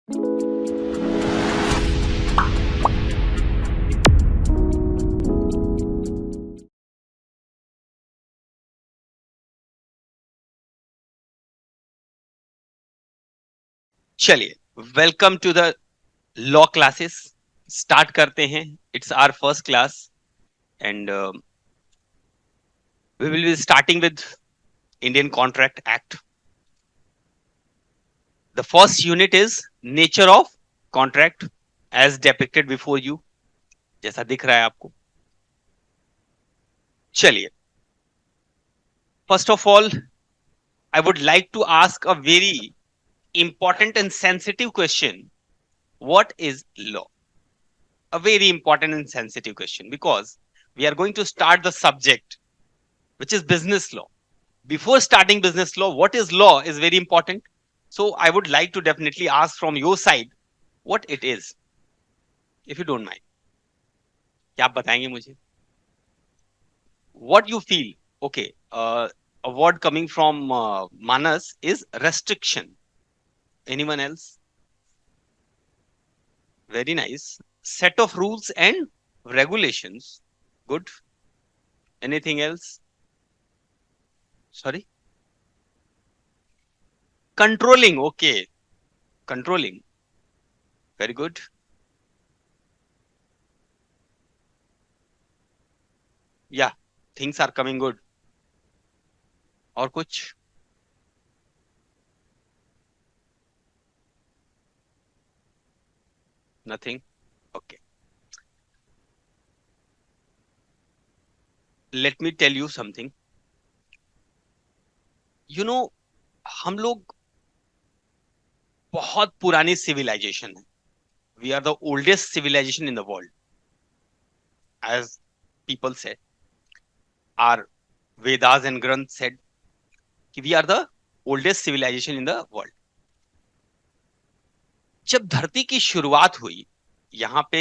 चलिए, welcome to the law classes. Start करते हैं। It's our first class and we will be starting with Indian contract act. The first unit is nature of contract as depicted before you, जैसा दिख रहा है आपको। चलिए, first of all I would like to ask a very important and sensitive question. What is law? A very important and sensitive question, because we are going to start the subject, which is business law. Before starting business law, what is law is very important. So I would like to definitely ask from your side what it is, if you don't mind. क्या आप बताएंगे मुझे? What you feel? Okay, a word coming from Manas is restriction. Anyone else? Very nice. Set of rules and regulations. Good. Anything else? Sorry? Controlling. Okay. Controlling. Very good. Yeah. Things are coming good. और कुछ? Nothing. Okay. Let me tell you something. You know, हम लोग बहुत पुरानी civilisation है. We are the oldest civilization in the world. As people said, our Vedas and Granth said, we are the oldest civilization in the world. जब धरती की शुरुआत हुई, यहाँ पे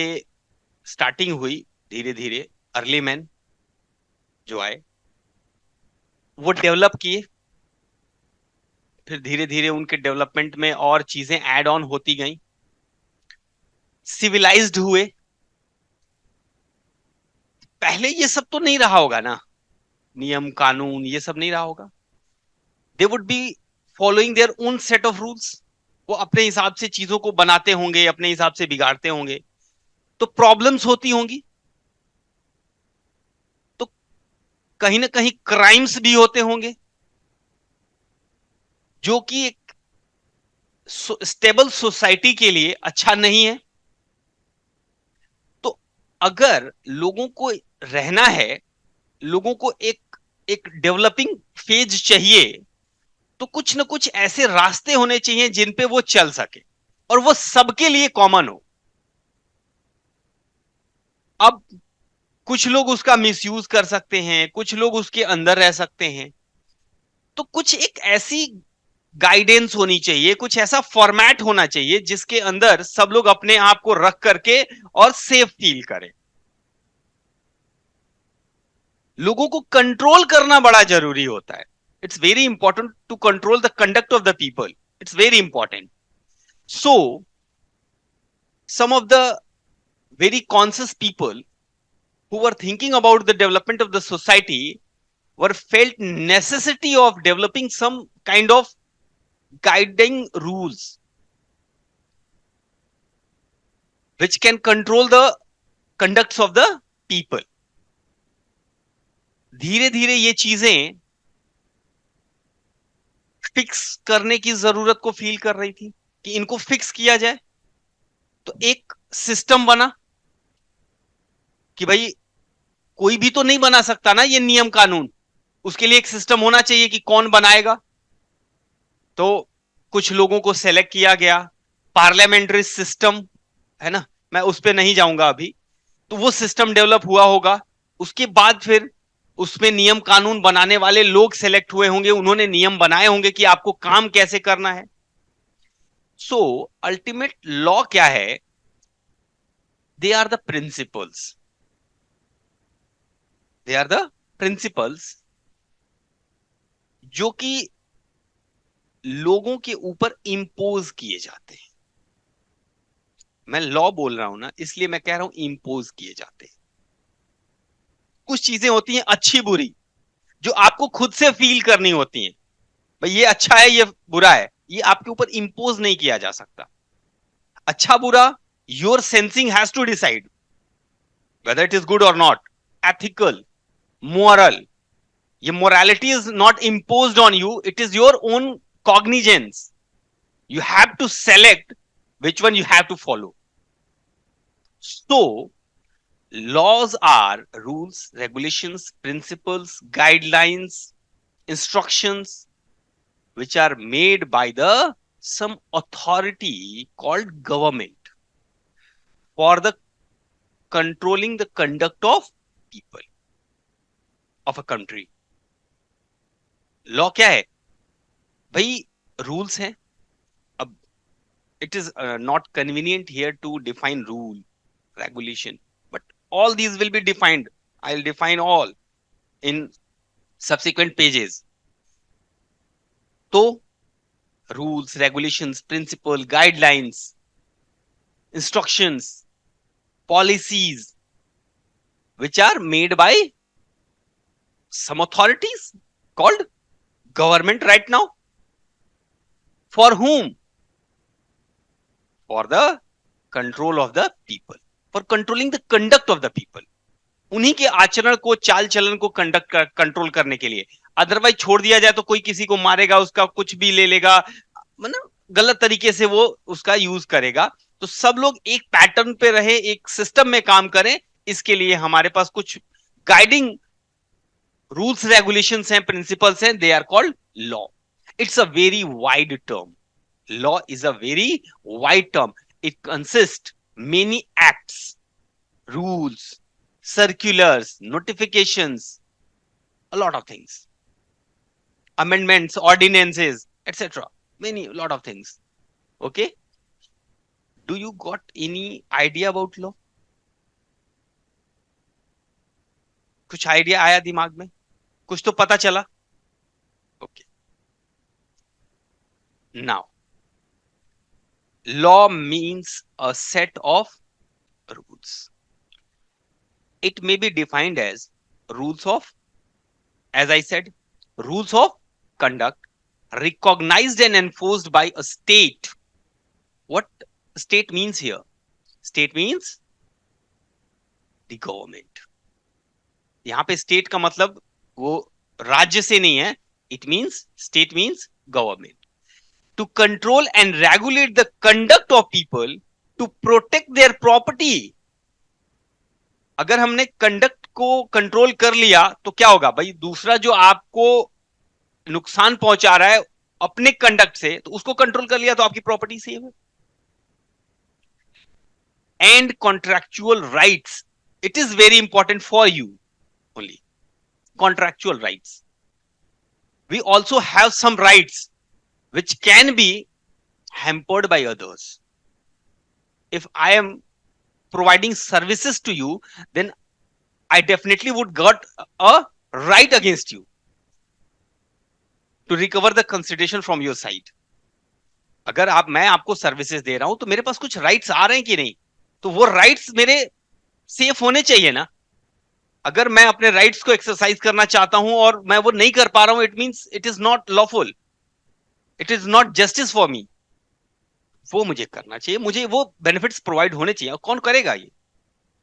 स्टार्टिंग हुई धीरे धीरे, अर्ली मैन जो आए वो डेवलप किए, फिर धीरे धीरे उनके डेवलपमेंट में और चीजें ऐड ऑन होती गई, सिविलाइज्ड हुए. पहले ये सब तो नहीं रहा होगा ना, नियम कानून ये सब नहीं रहा होगा. They would be following their own set of rules. वो अपने हिसाब से चीजों को बनाते होंगे, अपने हिसाब से बिगाड़ते होंगे, तो प्रॉब्लम्स होती होंगी, तो कहीं ना कहीं क्राइम्स भी होते होंगे, जो कि एक स्टेबल सोसाइटी के लिए अच्छा नहीं है. तो अगर लोगों को रहना है, लोगों को एक एक डेवलपिंग फेज चाहिए, तो कुछ ना कुछ ऐसे रास्ते होने चाहिए जिन पे वो चल सके और वो सबके लिए कॉमन हो. अब कुछ लोग उसका मिसयूज कर सकते हैं, कुछ लोग उसके अंदर रह सकते हैं, तो कुछ एक ऐसी गाइडेंस होनी चाहिए, कुछ ऐसा फॉर्मेट होना चाहिए जिसके अंदर सब लोग अपने आप को रख करके और सेफ फील करें. लोगों को कंट्रोल करना बड़ा जरूरी होता है. It's very important to control the conduct of the people. It's very important. So some of the very conscious people who were thinking about the development of the society were felt necessity of developing some kind of guiding rules which can control the conducts of the people. धीरे धीरे ये चीजें fix करने की जरूरत को feel कर रही थी कि इनको फिक्स किया जाए. तो एक सिस्टम बना कि भाई कोई भी तो नहीं बना सकता ना ये नियम कानून, उसके लिए एक सिस्टम होना चाहिए कि कौन बनाएगा. तो कुछ लोगों को सेलेक्ट किया गया, पार्लियामेंट्री सिस्टम है ना, मैं उस पर नहीं जाऊंगा अभी. तो वो सिस्टम डेवलप हुआ होगा, उसके बाद फिर उसमें नियम कानून बनाने वाले लोग सेलेक्ट हुए होंगे, उन्होंने नियम बनाए होंगे कि आपको काम कैसे करना है. सो अल्टीमेट लॉ क्या है? They are the principles. They are the principles जो कि लोगों के ऊपर इंपोज किए जाते हैं. मैं लॉ बोल रहा हूं ना, इसलिए मैं कह रहा हूं इम्पोज किए जाते हैं। कुछ चीजें होती हैं अच्छी बुरी, जो आपको खुद से फील करनी होती हैं। भाई ये अच्छा है, ये बुरा है, ये आपके ऊपर इम्पोज नहीं किया जा सकता। अच्छा बुरा, your sensing has to decide whether it is good or not, ethical, moral. ये morality is not imposed on you, it is your own cognizance. You have to select which one you have to follow. So, laws are rules, regulations, principles, guidelines, instructions which are made by the some authority called government for the controlling the conduct of people of a country. Law क्या है भाई? rules हैं. अब it is not convenient here to define rule, regulation, but all these will be defined. I'll define all in subsequent pages. So, rules, regulations, principle, guidelines, instructions, policies, which are made by some authorities called government right now. For whom? For the control of the people, for controlling the conduct of the people. उन्हीं के आचरण को, चाल चलन को control करने के लिए। अदरवाइज छोड़ दिया जाए तो कोई किसी को मारेगा, उसका कुछ भी ले लेगा, मतलब गलत तरीके से वो उसका यूज करेगा। तो सब लोग एक पैटर्न पे रहे, एक सिस्टम में काम करें, इसके लिए हमारे पास कुछ गाइडिंग रूल्स, रेगुलेशंस हैं, प्रिंसिपल्स हैं, they are called law. It's a very wide term. Law is a very wide term. It consist many acts, rules, circulars, notifications, a lot of things, amendments, ordinances, etc. Many, lot of things. Okay. Do you got any idea about law? कुछ idea आया दिमाग में? कुछ तो पता चला? Okay. Now, law means a set of rules. It may be defined as rules of, as I said, rules of conduct recognized and enforced by a state. What state means here? State means the government. यहां पे state का मतलब वो राज्य से नहीं है. It means state means government. To control and regulate the conduct of people, to protect their property. अगर हमने कंडक्ट को कंट्रोल कर लिया तो क्या होगा भाई? दूसरा जो आपको नुकसान पहुंचा रहा है अपने कंडक्ट से, तो उसको कंट्रोल कर लिया तो आपकी प्रॉपर्टी सेव है. And contractual rights, it is very important for you only. Contractual rights. We also have some rights which can be hampered by others. If I am providing services to you, then I definitely would got a right against you to recover the consideration from your side. अगर मैं आपको services दे रहा हूं तो मेरे पास कुछ rights आ रहे हैं कि नहीं, तो वो राइट्स मेरे सेफ होने चाहिए ना. अगर मैं अपने राइट्स को एक्सरसाइज करना चाहता हूं और मैं वो नहीं कर पा रहा हूं, it means it is not lawful, it is not justice for me. वो मुझे करना चाहिए, मुझे वो बेनिफिट्स प्रोवाइड होने चाहिए. और कौन करेगा ये?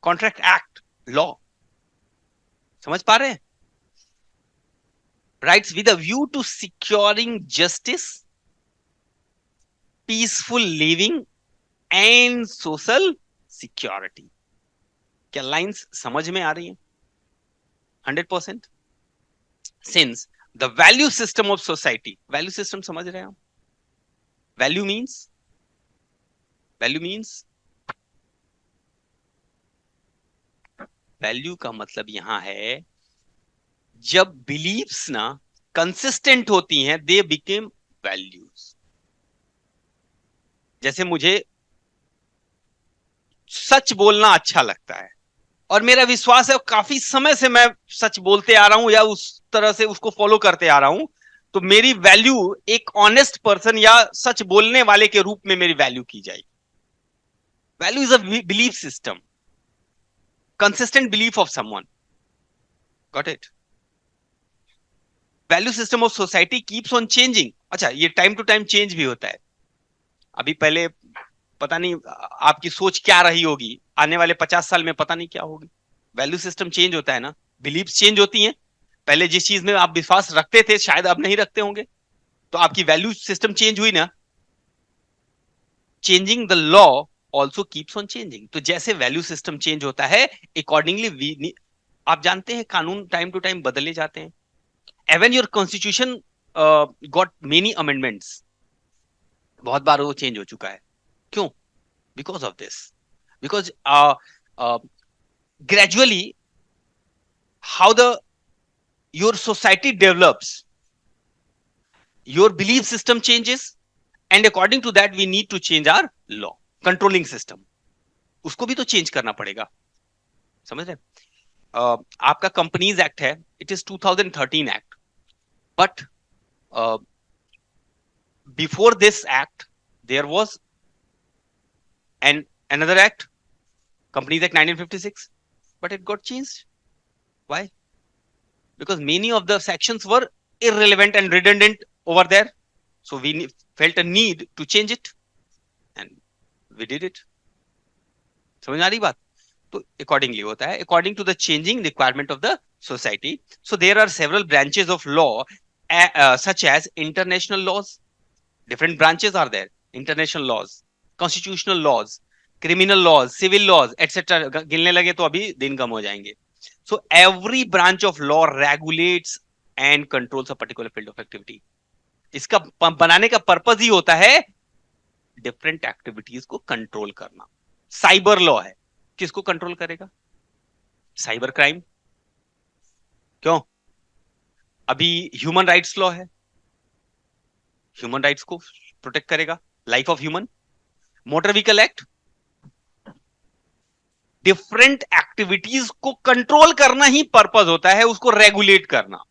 Contract act, law. समझ पा रहे हैं? Rights with a view to securing justice, peaceful living and social security. क्या लाइंस समझ में आ रही हैं? 100%. Since the value system of society, value system समझ रहे हैं आप? Value means value का मतलब यहां है जब बिलीफ्स ना कंसिस्टेंट होती हैं, दे बिकेम वैल्यूज. जैसे मुझे सच बोलना अच्छा लगता है और मेरा विश्वास है काफी समय से मैं सच बोलते आ रहा हूं या उस तरह से उसको फॉलो करते आ रहा हूं, तो मेरी वैल्यू एक ऑनेस्ट पर्सन या सच बोलने वाले के रूप में मेरी वैल्यू की जाएगी. Value is a belief system, consistent belief of someone. Got it? Value system of society keeps on changing. अच्छा, ये टाइम टू टाइम चेंज भी होता है. अभी पहले पता नहीं आपकी सोच क्या रही होगी, आने वाले 50 साल में पता नहीं क्या होगी. वैल्यू सिस्टम चेंज होता है ना, बिलीफ चेंज होती हैं. पहले जिस चीज में आप विश्वास रखते थे शायद अब नहीं रखते होंगे, तो आपकी वैल्यू सिस्टम चेंज हुई ना. Changing the law also keeps on changing. तो जैसे वैल्यू सिस्टम चेंज होता है, अकॉर्डिंगली आप जानते हैं कानून टाइम टू टाइम बदले जाते हैं. Even your constitution got many amendments. बहुत बार वो चेंज हो चुका है. क्यों? Because of this. Because gradually how the your society develops, your belief system changes, and according to that we need to change our law controlling system. उसको भी तो चेंज करना पड़ेगा. समझ रहे? आपका कंपनीज एक्ट है, it is 2013 act, but before this act there was an another act, Companies Act 1956, but it got changed. Why? Because many of the sections were irrelevant and redundant over there, so we felt a need to change it, and we did it. समझ आ रही बात? तो accordingly होता है, according to the changing requirement of the society. So there are several branches of law, such as international laws. Different branches are there. International laws, constitutional laws, criminal laws, civil laws, etc. गिनने लगे तो अभी दिन कम हो जाएंगे. So every branch of law regulates and controls a particular field of activity. इसका बनाने का पर्पस ही होता है डिफरेंट एक्टिविटीज को कंट्रोल करना. साइबर लॉ है, किसको कंट्रोल करेगा? Cyber crime. क्यों? अभी ह्यूमन राइट्स लॉ है, ह्यूमन राइट्स को प्रोटेक्ट करेगा, life of human. Motor vehicle act, different activities को कंट्रोल करना ही पर्पस होता है, उसको रेगुलेट करना,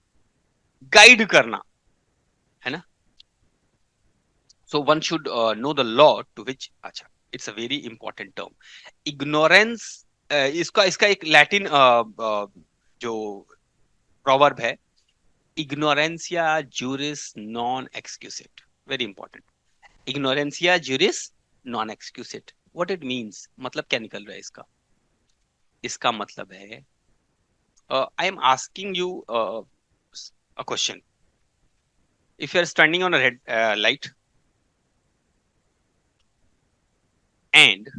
गाइड करना, है ना. So one should know the law to which. अच्छा, it's a very important term. Ignorance, इसका इसका एक लैटिन जो प्रोवर्ब है, ignorantia juris non excusat. Very important. Ignorantia juris non excusat. What it means, मतलब क्या निकल रहा है इसका? इसका मतलब है, I am asking you a question. If you are standing on a red light and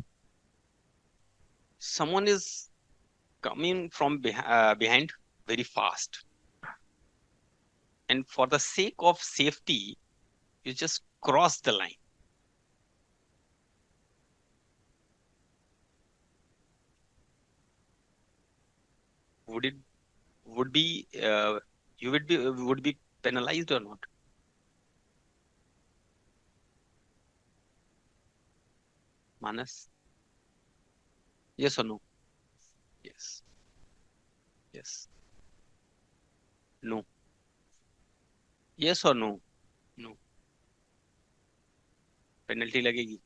someone is coming from behind very fast, and for the sake of safety you just cross the line, would be you would be penalized or not? Manas, yes or no? Yes, yes, no, yes or no? No. Penalty लगेगी?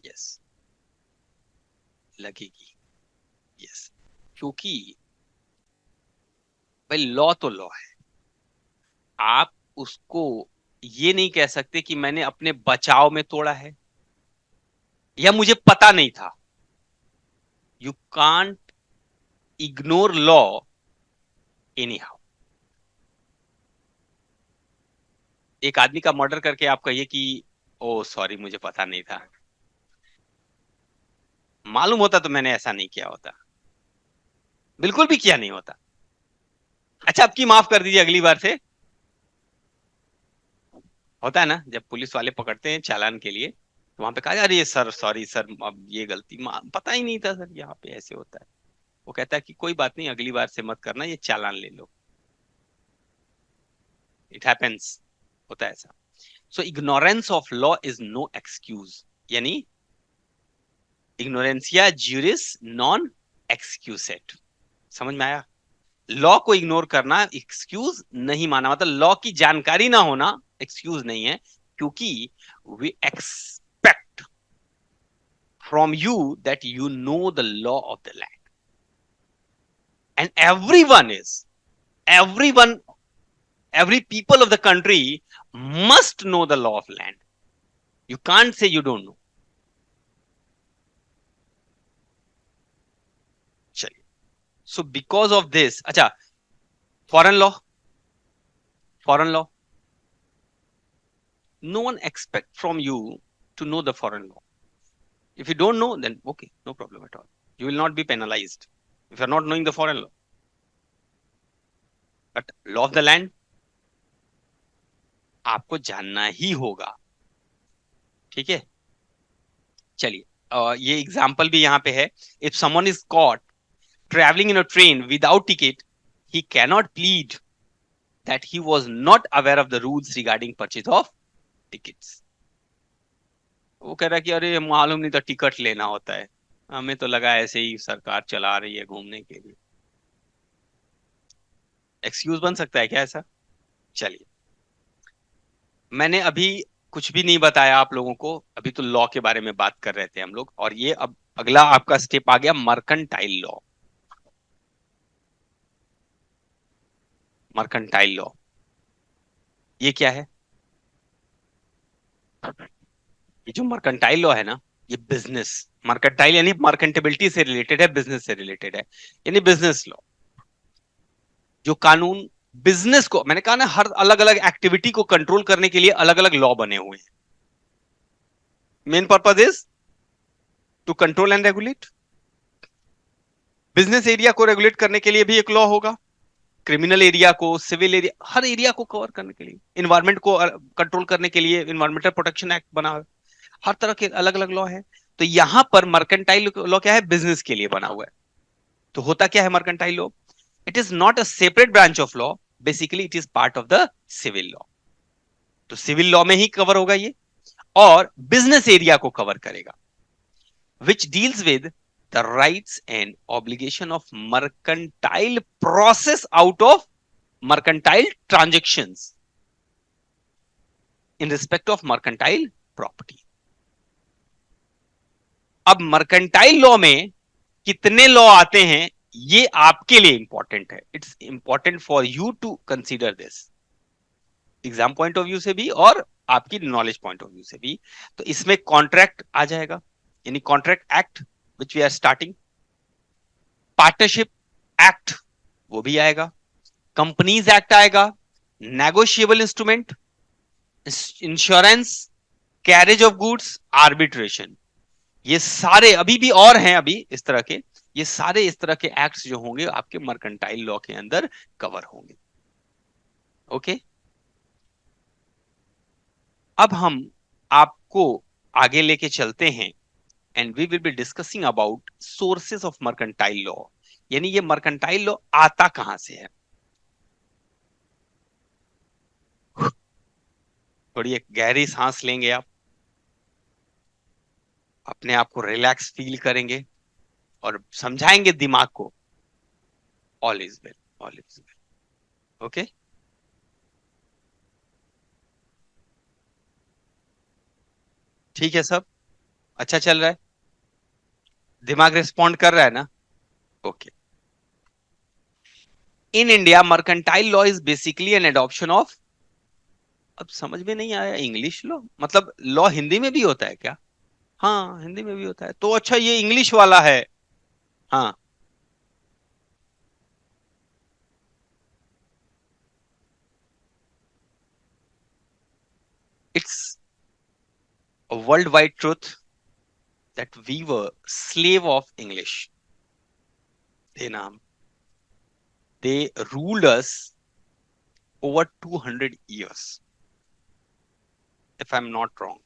Yes, लगेगी. Yes, क्योंकि भाई law तो law है. आप उसको ये नहीं कह सकते कि मैंने अपने बचाव में तोड़ा है या मुझे पता नहीं था. You can't ignore law any how. एक आदमी का मर्डर करके आप कहिए कि ओ सॉरी मुझे पता नहीं था, मालूम होता तो मैंने ऐसा नहीं किया होता. बिल्कुल भी किया नहीं होता. अच्छा, अब की माफ कर दीजिए, अगली बार से. होता है ना, जब पुलिस वाले पकड़ते हैं चालान के लिए, तो वहां पे कहा अरे सर सॉरी सर, अब ये गलती पता ही नहीं था सर, यहाँ पे ऐसे होता है. वो कहता है कि कोई बात नहीं, अगली बार से मत करना, ये चालान ले लो. इट हैपेंस, होता है ऐसा. So ignorance of law is no excuse, यानी इग्नोरेंसिया ज्यूरिस नॉन एक्सक्यूसेट. समझ में आया? लॉ को इग्नोर करना एक्सक्यूज नहीं माना, मतलब लॉ की जानकारी ना होना एक्सक्यूज नहीं है. क्योंकि we expect from you that you know the law of the land, and everyone every people of the country must know the law of land. You can't say you don't know. चलिए, so because of this, अच्छा, foreign law, no one expect from you to know the foreign law. If you don't know, then okay, no problem at all. You will not be penalized if you're not knowing the foreign law. But law of the land आपको जानना ही होगा, ठीक है। चलिए, ये example भी यहाँ पे है। If someone is caught traveling in a train without ticket, he cannot plead that he was not aware of the rules regarding purchase of tickets. वो कह रहा है कि अरे मालूम नहीं था टिकट लेना होता है, हमें तो लगा ऐसे ही सरकार चला रही है घूमने के लिए। एक्सक्यूज बन सकता है क्या ऐसा? चलिए, मैंने अभी कुछ भी नहीं बताया आप लोगों को, अभी तो लॉ के बारे में बात कर रहे थे हम लोग, और ये अब अगला आपका स्टेप आ गया मर्केंटाइल लॉ। मर्केंटाइल लॉ ये क्या है? ये जो मर्केंटाइल लॉ है ना, ये बिजनेस, मर्केंटाइल यानी मर्केंटेबिलिटी से रिलेटेड है, बिजनेस से रिलेटेड है, यानी बिजनेस लॉ। जो कानून बिजनेस को, मैंने कहा ना, हर अलग अलग एक्टिविटी को कंट्रोल करने के लिए अलग अलग लॉ बने हुए हैं। Main purpose is to control and regulate. Business area को रेगुलेट करने के लिए भी एक लॉ होगा, क्रिमिनल एरिया को, सिविल एरिया, हर एरिया को कवर करने के लिए, इन्वायरमेंट को कंट्रोल करने के लिए इन्वायरमेंटल प्रोटेक्शन एक्ट बना हुआ है, हर तरह के अलग अलग लॉ है। तो यहां पर मर्केंटाइल लॉ क्या है? बिजनेस के लिए बना हुआ है। तो होता क्या है mercantile law? It is not a separate branch of law, basically it is part of the civil law. तो सिविल लॉ में ही कवर होगा ये, और बिजनेस एरिया को कवर करेगा, which deals with the rights and obligation of mercantile process out of mercantile transactions in respect of mercantile property. अब mercantile law में कितने लॉ आते हैं ये आपके लिए इंपॉर्टेंट है। It's important for you to consider this, exam point of view से भी और आपकी नॉलेज पॉइंट ऑफ व्यू से भी। तो इसमें कॉन्ट्रैक्ट आ जाएगा, यानी contract act which we are starting, partnership act वो भी आएगा, कंपनीज एक्ट आएगा, negotiable instrument, insurance, carriage of goods, arbitration, ये सारे अभी भी और हैं अभी इस तरह के, ये सारे इस तरह के एक्ट्स जो होंगे आपके मर्केंटाइल लॉ के अंदर कवर होंगे। ओके, अब हम आपको आगे लेके चलते हैं, and we will be discussing about sources of mercantile law, यानी ये मर्केंटाइल लॉ आता कहां से है। थोड़ी एक गहरी सांस लेंगे आप, अपने आप को रिलैक्स फील करेंगे और समझाएंगे दिमाग को, all is well, all is well. Okay, ठीक है, सब अच्छा चल रहा है, दिमाग रिस्पॉन्ड कर रहा है ना? Okay, in India mercantile law is basically an adoption of, अब समझ में नहीं आया, इंग्लिश लॉ, मतलब लॉ हिंदी में भी होता है क्या? हाँ, हिंदी में भी होता है, तो अच्छा ये इंग्लिश वाला है। हाँ, it's a worldwide truth that we were slave of English. They naam. They ruled us over 200 years, if I'm not wrong.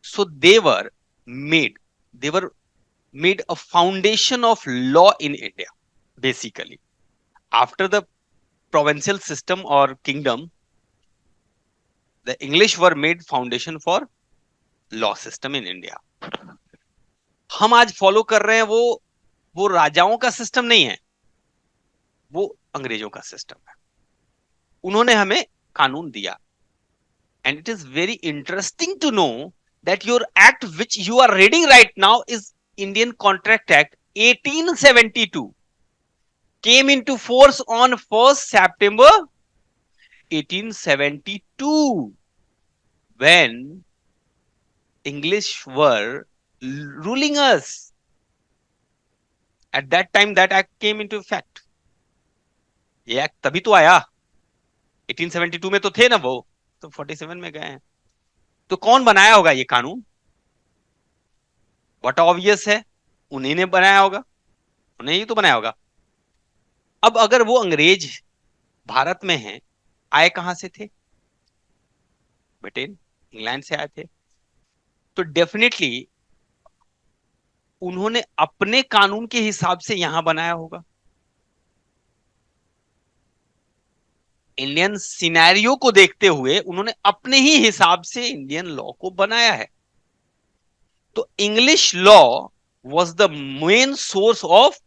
So made, they were made a foundation of law in India, basically. After the provincial system or kingdom, the English were made foundation for law system in India. हम आज follow कर रहे हैं वो राजाओं का system नहीं है, वो अंग्रेजों का सिस्टम है। उन्होंने हमें कानून दिया, And it is very interesting to know that your act which you are reading right now is Indian Contract Act 1872, came into force on 1st September 1872, when English were ruling us. At that time that act came into effect. ये act तभी तो आया, 1872 में तो थे ना वो, तो 47 में गए हैं। तो कौन बनाया होगा ये कानून? व्हाट ऑब्वियस है, उन्हीं ने बनाया होगा, उन्हें ही तो बनाया होगा। अब अगर वो अंग्रेज भारत में हैं, आए कहां से थे? ब्रिटेन, इंग्लैंड से आए थे। तो डेफिनेटली उन्होंने अपने कानून के हिसाब से यहां बनाया होगा। इंडियन सिनेरियो को देखते हुए उन्होंने अपने ही हिसाब से इंडियन लॉ को बनाया है। तो English law was the main source of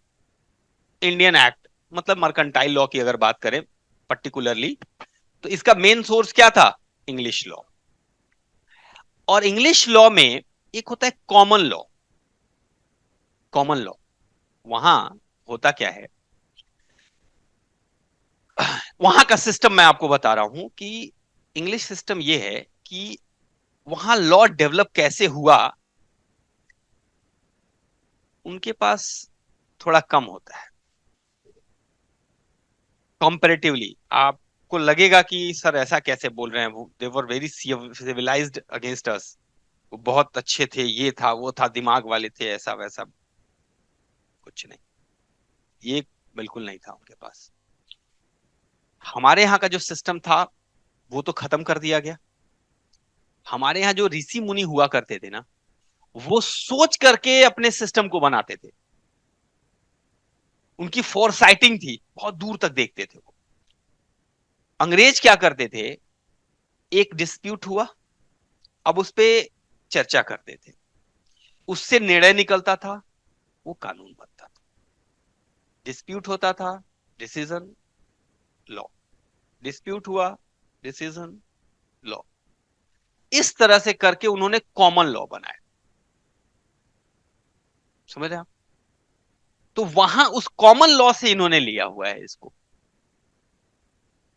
Indian act, मतलब मर्केंटाइल लॉ की अगर बात करें पर्टिकुलरली, तो इसका मेन सोर्स क्या था? English law. और इंग्लिश लॉ में एक होता है कॉमन लॉ। कॉमन लॉ वहां होता क्या है, वहां का सिस्टम मैं आपको बता रहा हूं कि इंग्लिश सिस्टम यह है कि वहां लॉ डेवलप कैसे हुआ, उनके पास थोड़ा कम होता है कंपैरेटिवली। आपको लगेगा कि सर ऐसा कैसे बोल रहे हैं, वो they were very civilised against us, वो बहुत अच्छे थे, ये था वो था, दिमाग वाले थे, ऐसा वैसा कुछ नहीं, ये बिल्कुल नहीं था उनके पास। हमारे यहाँ का जो सिस्टम था वो तो खत्म कर दिया गया। हमारे यहाँ जो ऋषि मुनि हुआ करते थे ना, वो सोच करके अपने सिस्टम को बनाते थे। उनकी फोरसाइटिंग थी, बहुत दूर तक देखते थे वो। अंग्रेज क्या करते थे, एक डिस्प्यूट हुआ, अब उस पे चर्चा करते थे, उससे निर्णय निकलता था, वो कानून बनता था। डिस्प्यूट होता था, डिसीजन, लॉ। डिस्प्यूट हुआ, डिसीजन, लॉ। इस तरह से करके उन्होंने कॉमन लॉ बनाया। समझ रहे आप? तो वहां उस कॉमन लॉ से इन्होंने लिया हुआ है इसको।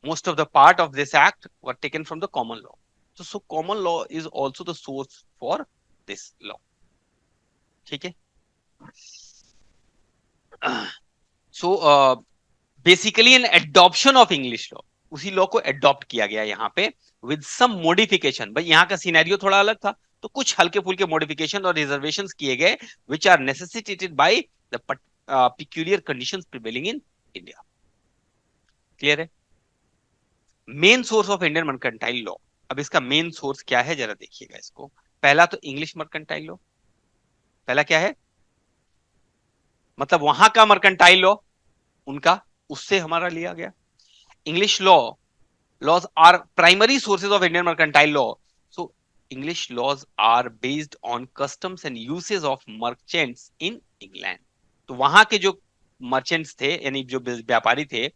Most of the part of this act were taken from the common law. So common law is also the source for this law. ठीक है। So basically an adoption of English law, उसी law को adopt किया गया यहाँ पे with some modification. भाई यहाँ का सिनेरियो थोड़ा अलग था, तो कुछ हल्के फुल्के मॉडिफिकेशन और रिजर्वेशंस किए गए which are necessitated by the peculiar conditions prevailing in India. Clear है? Main source of Indian mercantile law, अब इसका मेन सोर्स क्या है जरा देखिएगा इसको। पहला तो इंग्लिश मर्केंटाइल लॉ, पहला क्या है, मतलब वहां का मर्केंटाइल लॉ उनका, उससे हमारा लिया गया। English law, laws are primary sources of Indian mercantile law. So English laws are based on customs and uses of merchants in England. तो वहां के जो मर्चेंट्स थे, यानी जो व्यापारी थे,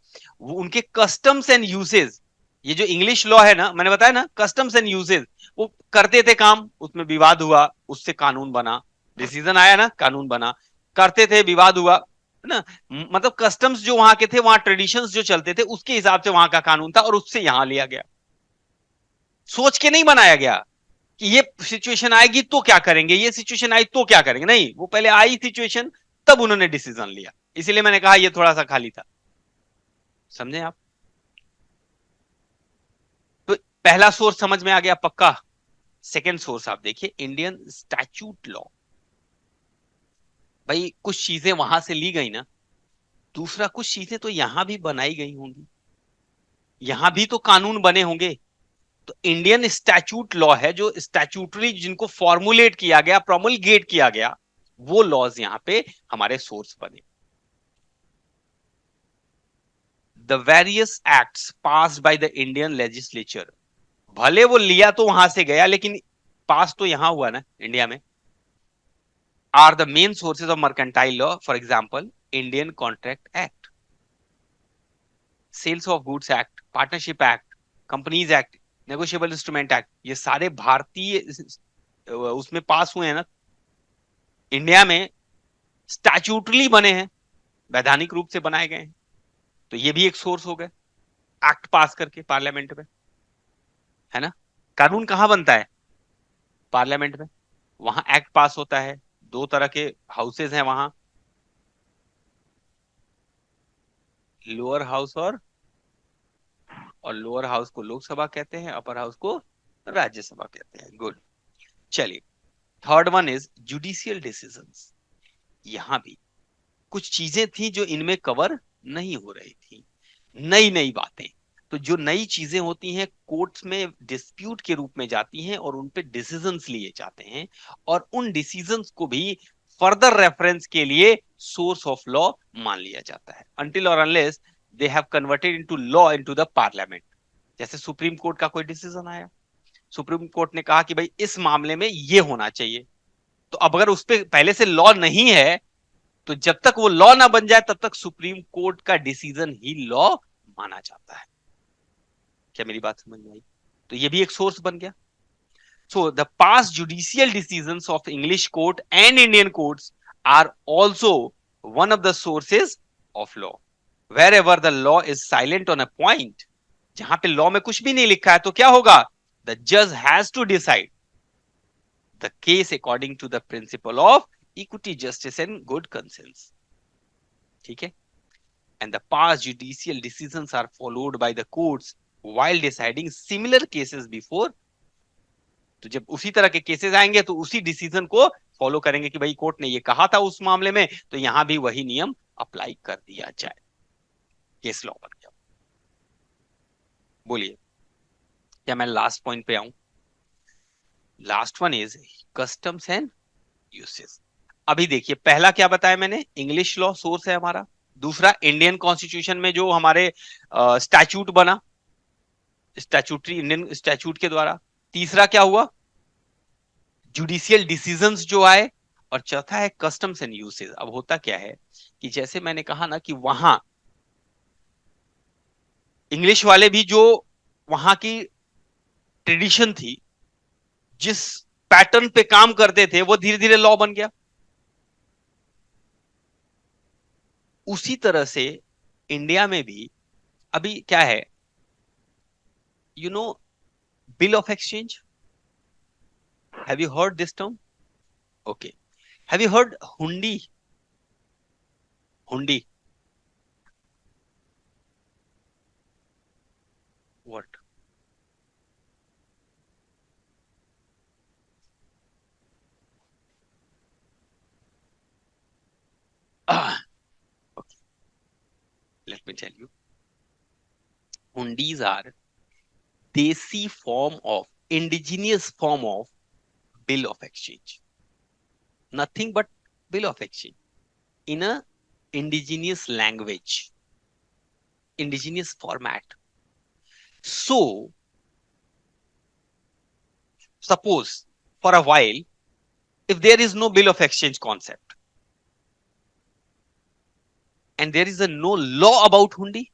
वो उनके कस्टम्स एंड यूसेज, ये जो इंग्लिश लॉ है ना, मैंने बताया ना, कस्टम्स एंड यूसेज, वो करते थे काम, उसमें विवाद हुआ, उससे कानून बना, डिसीजन आया ना, कानून बना। करते थे, विवाद हुआ, है ना, मतलब कस्टम्स जो वहां के थे, वहां ट्रेडिशंस जो चलते थे, उसके हिसाब से वहां का कानून था, और उससे यहां लिया गया। सोच के नहीं बनाया गया कि ये सिचुएशन आएगी तो क्या करेंगे, ये सिचुएशन आई तो क्या करेंगे, नहीं, वो पहले आई सिचुएशन, तब उन्होंने डिसीजन लिया। इसीलिए मैंने कहा ये थोड़ा सा खाली था। समझे आप? तो पहला सोर्स समझ में आ गया पक्का। सेकेंड सोर्स आप देखिए, इंडियन स्टैच्यूट लॉ। भाई कुछ चीजें वहां से ली गई ना, दूसरा कुछ चीजें तो यहां भी बनाई गई होंगी, यहां भी तो कानून बने होंगे। तो इंडियन स्टैच्यूट लॉ है, जो स्टैच्यूटरी जिनको फॉर्मुलेट किया गया, प्रोमलगेट किया गया, वो लॉज यहां पे हमारे सोर्स बने। The various acts passed by the Indian legislature, भले वो लिया तो वहां से गया, लेकिन पास तो यहां हुआ ना इंडिया में, are the main sources of mercantile law. For example, Indian contract act, sales of goods act, partnership act, companies act, negotiable instrument act, ये सारे भारतीय उसमें पास हुए हैं ना, इंडिया में स्टैट्यूटरी बने हैं, वैधानिक रूप से बनाए गए हैं। तो ये भी एक सोर्स हो गए एक्ट पास करके पार्लियामेंट में, है ना। कानून कहाँ बनता है? पार्लियामेंट में। वहां एक्ट पास होता है, दो तरह के हाउसेज हैं वहां, लोअर हाउस और लोअर हाउस को लोकसभा कहते हैं, अपर हाउस को राज्यसभा कहते हैं। गुड। चलिए, third one is judicial decisions. यहां भी कुछ चीजें थी जो इनमें कवर नहीं हो रही थी, नई नई बातें। तो जो नई चीजें होती हैं कोर्ट्स में डिस्प्यूट के रूप में जाती हैं और उन पे डिसीजंस लिए जाते हैं, और उन डिसीजंस को भी फर्दर रेफरेंस के लिए सोर्स ऑफ लॉ मान लिया जाता है, अनटिल और unless they have converted into law into the parliament. जैसे सुप्रीम कोर्ट का कोई डिसीजन आया, सुप्रीम कोर्ट ने कहा कि भाई इस मामले में ये होना चाहिए, तो अब अगर उस पर पहले से लॉ नहीं है, तो जब तक वो लॉ ना बन जाए तब तक सुप्रीम कोर्ट का डिसीजन ही लॉ माना जाता है। क्या मेरी बात समझ में आई? तो ये भी एक सोर्स बन गया। So the past judicial decisions of English court and Indian courts are also one of the sources of law. Wherever the law is silent on a point, जहां पे लॉ में कुछ भी नहीं लिखा है तो क्या होगा? द जज has to decide the case according to the principle of equity, justice and good conscience. ठीक है। And the past judicial decisions are followed by the courts while deciding similar cases before। तो जब उसी तरह के cases आएंगे तो उसी डिसीजन को फॉलो करेंगे कि भाई कोर्ट ने ये कहा था उस मामले में, तो यहां भी वही नियम अप्लाई कर दिया जाए। केस लॉ बन गया। बोलिए, क्या मैं लास्ट पॉइंट पे आऊं? Last one is customs and uses. अभी देखिए, पहला क्या बताया मैंने? इंग्लिश लॉ सोर्स है हमारा। दूसरा, इंडियन कॉन्स्टिट्यूशन में जो हमारे स्टैच्यूट बना, स्टैच्यूटरी इंडियन स्टैच्यूट के द्वारा। तीसरा क्या हुआ? जुडिशियल डिसीजंस जो आए। और चौथा है कस्टम्स एंड यूसेज। अब होता क्या है कि जैसे मैंने कहा ना कि वहां इंग्लिश वाले भी जो वहां की ट्रेडिशन थी, जिस पैटर्न पे काम करते थे, वो धीरे धीरे लॉ बन गया। उसी तरह से इंडिया में भी अभी क्या है, you know, bill of exchange. Have you heard this term? Okay. Have you heard हुंडी? हुंडी, what? Okay, let me tell you. Hundis are desi form of, indigenous form of bill of exchange. Nothing but bill of exchange in a indigenous language, indigenous format. So, suppose for a while, if there is no bill of exchange concept and there is a no law about hundi,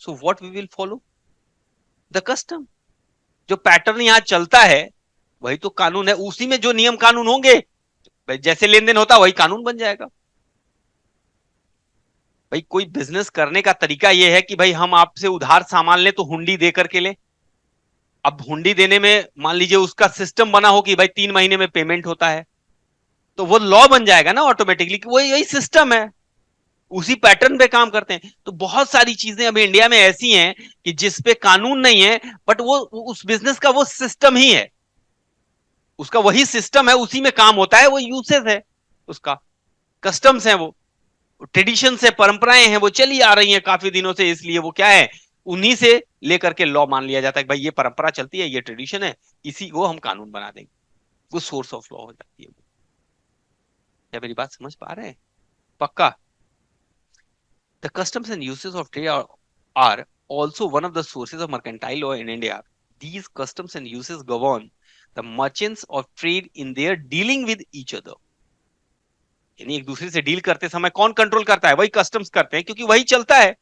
so what we will follow? The custom. जो pattern यहां चलता है वही तो कानून है, उसी में जो नियम कानून होंगे, जैसे लेन देन होता वही कानून बन जाएगा। भाई कोई बिजनेस करने का तरीका यह है कि भाई हम आपसे उधार सामान लें तो हुंडी दे करके लें। अब हुंडी देने में मान लीजिए उसका सिस्टम बना हो कि भाई 3 महीने में पेमेंट होता है, तो वो लॉ बन जाएगा ना ऑटोमेटिकली, वही वही सिस्टम है, उसी पैटर्न पे काम करते हैं। तो बहुत सारी चीजें अभी इंडिया में ऐसी हैं कि जिसपे कानून नहीं है, बट वो उस बिजनेस का वो सिस्टम ही है, उसका वही सिस्टम है, उसी में काम होता है, वो यूसेज है, उसका कस्टम्स है, वो ट्रेडिशन से, परंपराएं हैं, वो चली आ रही हैं काफी दिनों से, इसलिए वो क्या है, उन्हीं से लेकर के लॉ मान लिया जाता है कि भाई ये परंपरा चलती है, ये ट्रेडिशन है, इसी को हम कानून बना देंगे, वो सोर्स ऑफ लॉ हो जाती है। क्या मेरी बात समझ पा रहे हैं? पक्का? The customs and usage of trade are also one of the sources of mercantile law in India. These customs and uses govern the merchants of trade in their dealing with each other. यानी एक दूसरे से deal करते समय कौन control करता है? वही कस्टम्स करते हैं, क्योंकि वही चलता है,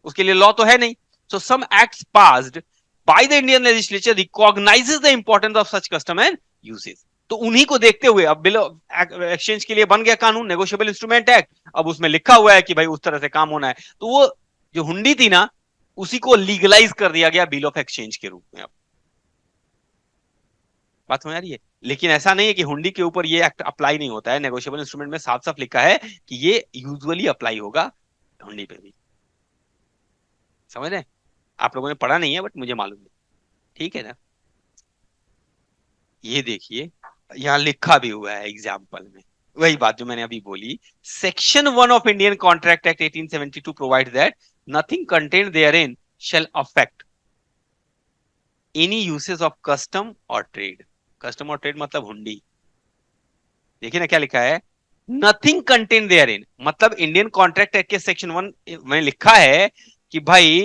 उसके लिए लॉ तो है नहीं। So some acts passed by the Indian legislature recognises the importance of such custom and usage. तो उन्हीं को देखते हुए अब बिल एक्सचेंज के लिए बन गया कानून, नेगोशिएबल इंस्ट्रूमेंट एक्ट। अब उसमें लिखा हुआ है कि भाई उस तरह से काम होना है। तो वो जो हुंडी थी ना, उसी को लीगलाइज कर दिया गया बिल ऑफ एक्सचेंज के रूप में। अब बात समझ आ रही है? लेकिन ऐसा नहीं है कि हुंडी के ऊपर ये एक्ट अप्लाई नहीं होता है। नेगोशिएबल इंस्ट्रूमेंट में साफ साफ लिखा है कि ये यूजुअली अप्लाई होगा हुंडी पे भी। समझ रहे हैं? आप लोगों ने पढ़ा नहीं है बट मुझे मालूम है। ठीक है ना? ये देखिए, यहाँ लिखा भी हुआ है एग्जाम्पल में, वही बात जो मैंने अभी बोली। Section 1 of Indian contract act 1872 provide that nothing contained therein shall affect any uses of custom or trade। Custom और ट्रेड मतलब हुंडी। देखिए ना क्या लिखा है, नथिंग कंटेन देयर इन, मतलब इंडियन कॉन्ट्रैक्ट एक्ट के सेक्शन 1 में लिखा है कि भाई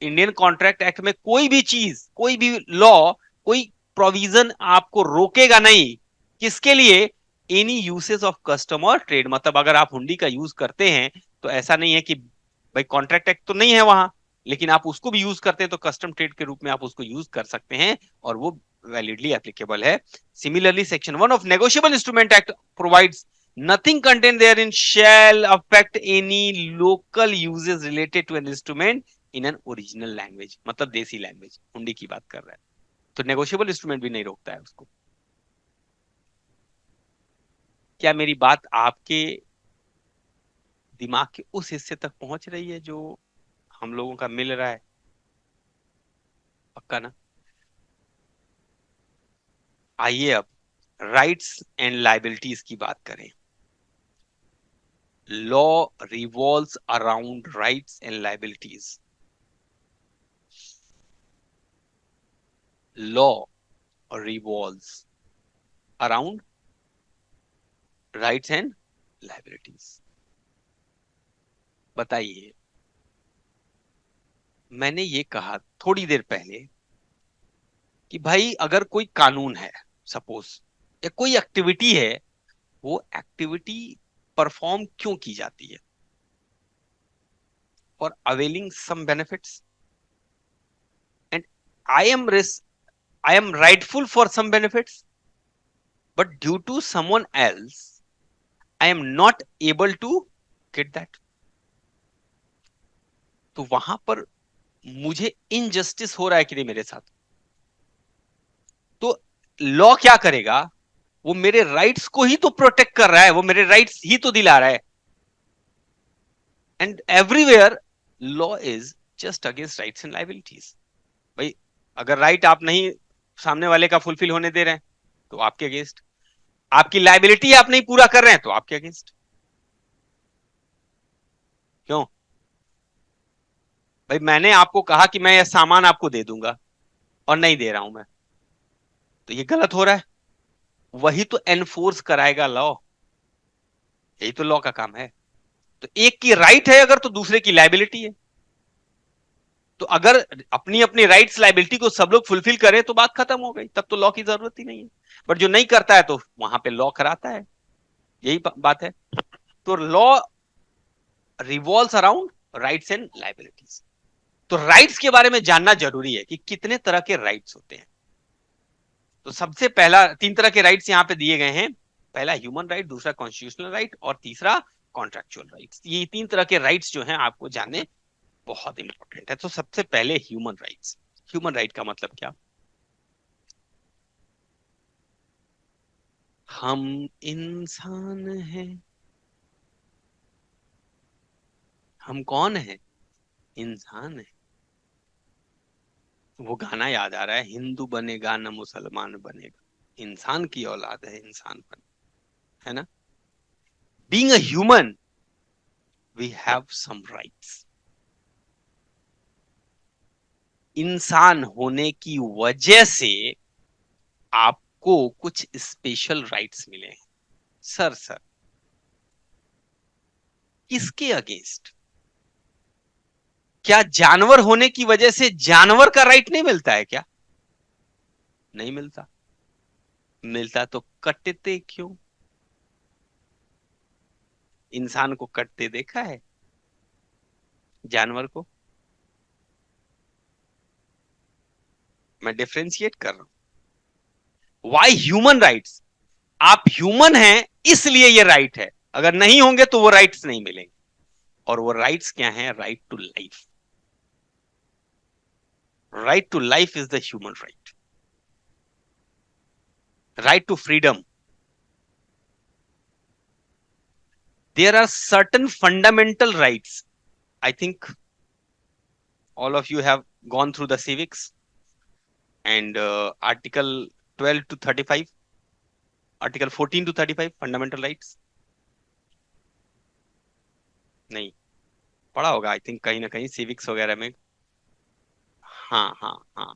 इंडियन कॉन्ट्रैक्ट एक्ट में कोई भी चीज, कोई भी लॉ, कोई प्रोविजन आपको रोकेगा नहीं। किसके लिए? एनी यूसेज ऑफ कस्टम और ट्रेड। मतलब अगर आप हुंडी का यूज करते हैं तो ऐसा नहीं है कि भाई कॉन्ट्रैक्ट एक्ट तो नहीं है वहां, लेकिन आप उसको भी यूज करते हैं तो कस्टम ट्रेड के रूप में आप उसको यूज कर सकते हैं और वो वैलिडली एप्लीकेबल है। Similarly, Section 1 of Negotiable Instrument Act provides nothing contained therein shall affect any local uses related to an instrument in an original language। मतलब देसी लैंग्वेज, हुंडी की बात कर रहा है। तो नेगोशिएबल इंस्ट्रूमेंट भी नहीं रोकता है उसको। क्या मेरी बात आपके दिमाग के उस हिस्से तक पहुंच रही है जो हम लोगों का मिल रहा है? पक्का ना? आइए अब राइट्स एंड लाइबिलिटीज की बात करें। Law revolves around rights and liabilities. Law revolves around rights and liabilities। बताइए, मैंने ये कहा थोड़ी देर पहले कि भाई अगर कोई कानून है, सपोज, या कोई एक्टिविटी है, वो एक्टिविटी परफॉर्म क्यों की जाती है? For availing some benefits, and I am rightful for some benefits, but due to someone else I am not able to get that. तो वहां पर मुझे इनजस्टिस हो रहा है कि नहीं मेरे साथ? तो लॉ क्या करेगा? वो मेरे राइट्स को ही तो प्रोटेक्ट कर रहा है, वो मेरे राइट्स ही तो दिला रहा है। And everywhere law is just against rights and liabilities. भाई अगर राइट आप नहीं सामने वाले का फुलफिल होने दे रहे हैं तो आपके अगेंस्ट, आपकी लाइबिलिटी आप नहीं पूरा कर रहे हैं तो आपके अगेंस्ट। क्यों? भाई मैंने आपको कहा कि मैं यह सामान आपको दे दूंगा और नहीं दे रहा हूं मैं, तो ये गलत हो रहा है। वही तो एनफोर्स कराएगा लॉ, यही तो लॉ का काम है। तो एक की राइट है अगर, तो दूसरे की लाइबिलिटी है। तो अगर अपनी अपनी राइट्स लाइबिलिटी को सब लोग फुलफिल करें तो बात खत्म हो गई, तब तो लॉ की जरूरत ही नहीं है। बट जो नहीं करता है तो वहां पे लॉ कराता है, यही बात है। तो law revolves around rights and liabilities. तो राइट्स के बारे में जानना जरूरी है कि कितने तरह के राइट्स होते हैं। तो सबसे पहला, तीन तरह के राइट्स यहां पे दिए गए हैं। पहला ह्यूमन राइट, दूसरा कॉन्स्टिट्यूशनल राइट और तीसरा कॉन्ट्रेक्चुअल राइट्स। ये तीन तरह के राइट्स जो हैं आपको जानने बहुत इंपॉर्टेंट है। तो सबसे पहले ह्यूमन राइट्स। ह्यूमन राइट का मतलब क्या? हम इंसान हैं। हम कौन है? इंसान है। वो गाना याद आ रहा है, हिंदू बनेगा न मुसलमान बनेगा, इंसान की औलाद है इंसान बने, है ना? Being a human we have some rights. इंसान होने की वजह से आपको कुछ स्पेशल राइट्स मिले हैं। सर किसके अगेंस्ट? क्या जानवर होने की वजह से जानवर का राइट नहीं मिलता है क्या? नहीं मिलता। मिलता तो कटते क्यों? इंसान को कटते देखा है? जानवर को? मैं डिफरेंशिएट कर रहा हूं। Why human rights? आप ह्यूमन हैं इसलिए ये राइट है, अगर नहीं होंगे तो वो राइट्स नहीं मिलेंगे। और वो राइट्स क्या हैं? Right to life. Right to life is the human right. Right to freedom. There are certain fundamental rights. I think all of you have gone through the civics and article 12 to 35, article 14 to 35 fundamental rights। नहीं पढ़ा होगा I think कहीं ना कहीं civics वगैरह में। हाँ हाँ हाँ।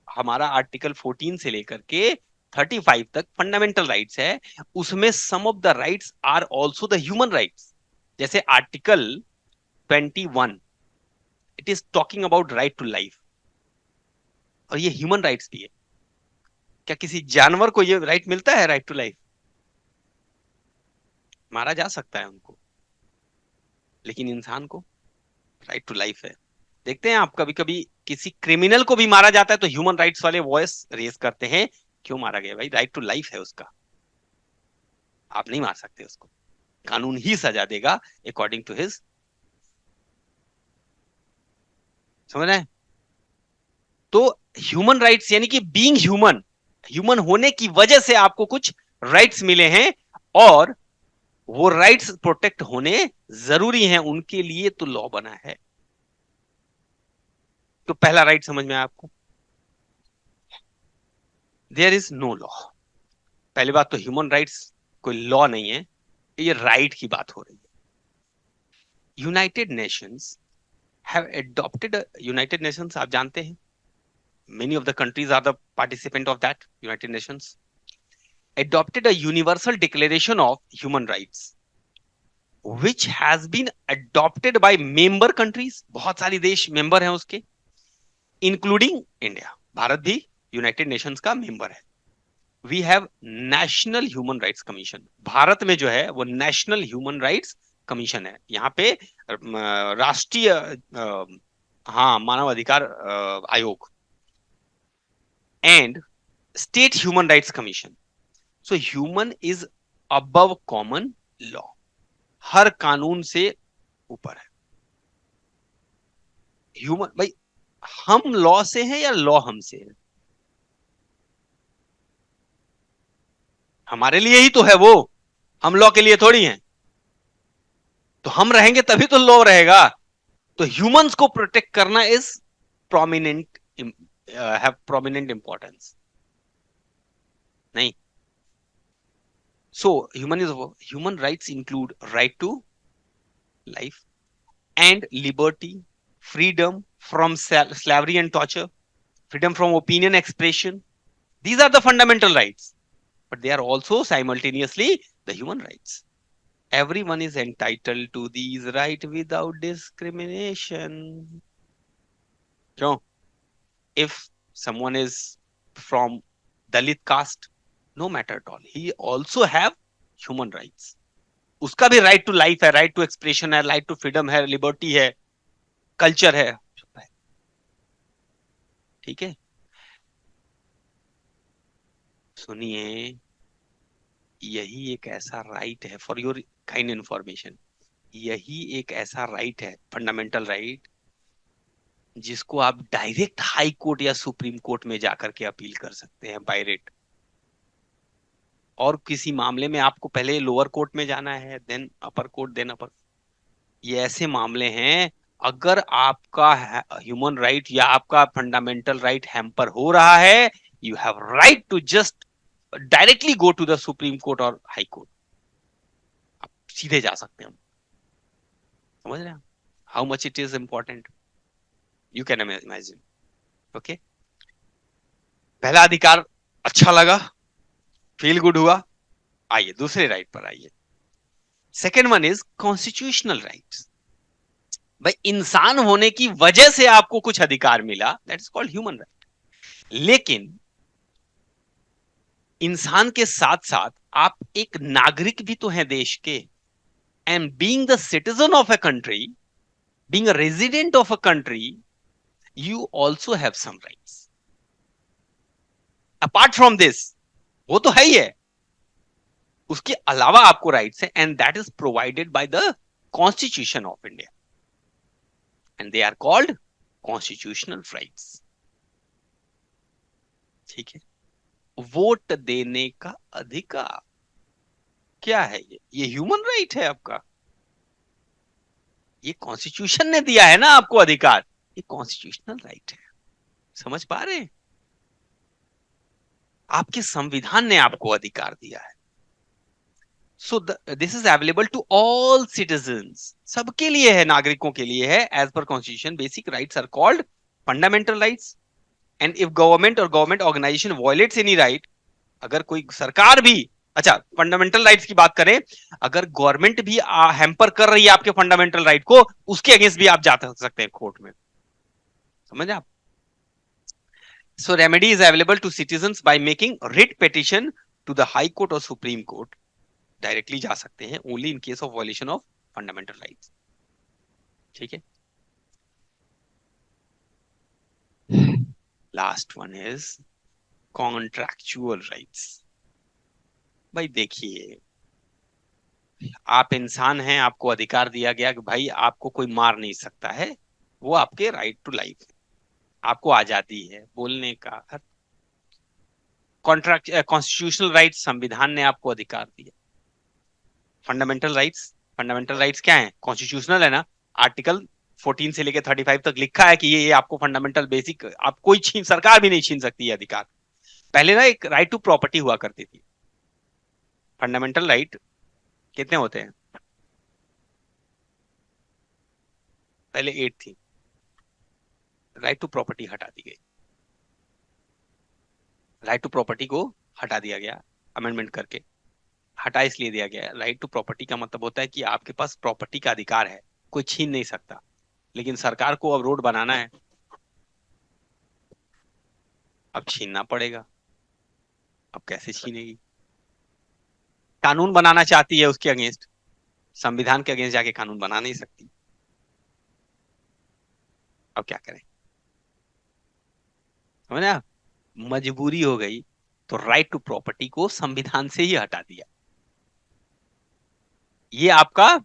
हमारा आर्टिकल 14 से लेकर के 35 तक फंडामेंटल राइट्स है। उसमें some of the rights are also the human rights. जैसे article 21, it is talking about right to life, और ये ह्यूमन राइट्स भी है। क्या किसी जानवर को ये राइट मिलता है, राइट टू लाइफ? मारा जा सकता है उनको, लेकिन इंसान को राइट टू लाइफ है। देखते हैं आप, कभी कभी किसी क्रिमिनल को भी मारा जाता है तो ह्यूमन राइट्स वाले वॉइस रेज करते हैं, क्यों मारा गया भाई? राइट टू लाइफ है उसका, आप नहीं मार सकते उसको, कानून ही सजा देगा अकॉर्डिंग टू हिज। समझ रहे हैं? तो ह्यूमन राइट्स यानी कि बीइंग ह्यूमन, ह्यूमन होने की वजह से आपको कुछ राइट्स मिले हैं, और वो राइट्स प्रोटेक्ट होने जरूरी हैं, उनके लिए तो लॉ बना है। तो पहला राइट समझ में आया आपको? There is no law. पहली बात तो ह्यूमन राइट्स कोई लॉ नहीं है, ये राइट की बात हो रही है। United Nations have adopted, United Nations आप जानते हैं, many of the countries are the participant of that United Nations, adopted a universal declaration of human rights which has been adopted by member countries। बहुत सारी देश member हैं उसके, including India. Bharat भी united nations का मेंबर है। We have national human rights commission. Bharat में जो है वो नेशनल ह्यूमन राइट्स कमीशन है। यहाँ पे राष्ट्रीय हाँ मानव अधिकार आयोग and state human rights commission। so human is above common law, हर कानून से ऊपर है ह्यूमन। भाई हम लॉ से हैं या लॉ हमसे है? हमारे लिए ही तो है वो, हम लॉ के लिए थोड़ी हैं। तो हम रहेंगे तभी तो लॉ रहेगा। तो ह्यूमंस को प्रोटेक्ट करना is prominent, have prominent importance. नहीं, so human rights include right to life and liberty, freedom from slavery and torture, freedom from opinion expression. These are the fundamental rights, but they are also simultaneously the human rights। Everyone is entitled to these rights without discrimination। क्यों? If someone is from Dalit caste, no matter at all, he also have human rights। उसका भी right to life है, right to expression है, right to freedom है, liberty है, culture है। ठीक है, सुनिए, यही एक ऐसा राइट है, फॉर योर काइंड इंफॉर्मेशन, यही एक ऐसा राइट है, फंडामेंटल राइट, जिसको आप डायरेक्ट हाई कोर्ट या सुप्रीम कोर्ट में जाकर के अपील कर सकते हैं बाय रेट। और किसी मामले में आपको पहले लोअर कोर्ट में जाना है, देन अपर कोर्ट, देन अपर। ये ऐसे मामले हैं, अगर आपका ह्यूमन राइट या आपका फंडामेंटल राइट हैम्पर हो रहा है, you have right to just directly go to the supreme court और हाई कोर्ट। आप सीधे जा सकते हैं। समझ रहे हैं how much it is important? You can imagine. Okay, पहला अधिकार अच्छा लगा, फील गुड हुआ। आइए दूसरे राइट पर आइए। Second one is constitutional rights. भाई इंसान होने की वजह से आपको कुछ अधिकार मिला, that is called human right. लेकिन इंसान के साथ साथ आप एक नागरिक भी तो हैं देश के। And being the citizen of a country, being a resident of a country, you also have some rights। Apart from this, वो तो है ही है, उसके अलावा आपको राइट्स है, and that is provided by the constitution of India, and they are called constitutional rights. ठीक है, वोट देने का अधिकार क्या है? ये ह्यूमन राइट है आपका, ये कॉन्स्टिट्यूशन ने दिया है ना आपको अधिकार, ये कॉन्स्टिट्यूशनल राइट है। समझ पा रहे हैं? आपके संविधान ने आपको अधिकार दिया है। So this is available to all citizens, सबके लिए है, नागरिकों के लिए है। As per constitution basic rights are called fundamental rights, and if government और government organisation violates any right, अगर कोई सरकार भी, अच्छा फंडामेंटल राइट्स की बात करें, अगर गवर्नमेंट भी हैम्पर कर रही है आपके फंडामेंटल राइट को, उसके अगेंस्ट भी आप जा सकते हैं कोर्ट में। समझ आप? So remedy is available to citizens by making writ petition to the high court और सुप्रीम कोर्ट, डायरेक्टली जा सकते हैं only in case of violation of fundamental rights. ठीक है, last one is contractual rights. भाई देखिए, आप इंसान हैं, आपको अधिकार दिया गया कि भाई आपको कोई मार नहीं सकता है, वो आपके राइट टू लाइफ है, आपको आजादी है बोलने का। कॉन्ट्रैक्ट कॉन्स्टिट्यूशनल राइट्स, संविधान ने आपको अधिकार दिया। फंडामेंटल राइट्स, फंडामेंटल राइट्स क्या है? कॉन्स्टिट्यूशनल है ना, आर्टिकल 14 से लेकर 35 तक लिखा है कि ये आपको फंडामेंटल बेसिक, आप कोई छीन, सरकार भी नहीं छीन सकती है अधिकार। पहले ना एक राइट टू प्रॉपर्टी हुआ करती थी। फंडामेंटल राइट कितने होते हैं? पहले 8 थी, राइट टू प्रॉपर्टी हटा दी गई, राइट टू प्रॉपर्टी को हटा दिया गया अमेंडमेंट करके। हटा इसलिए दिया गया, राइट टू प्रॉपर्टी का मतलब होता है कि आपके पास प्रॉपर्टी का अधिकार है, कोई छीन नहीं सकता। लेकिन सरकार को अब रोड बनाना है, अब छीनना पड़ेगा। अब कैसे छीनेगी? कानून बनाना चाहती है उसके अगेंस्ट, संविधान के अगेंस्ट जाके कानून बना नहीं सकती। अब क्या करें? समझे आप? मजबूरी हो गई, तो राइट टू प्रॉपर्टी को संविधान से ही हटा दिया। ये आपका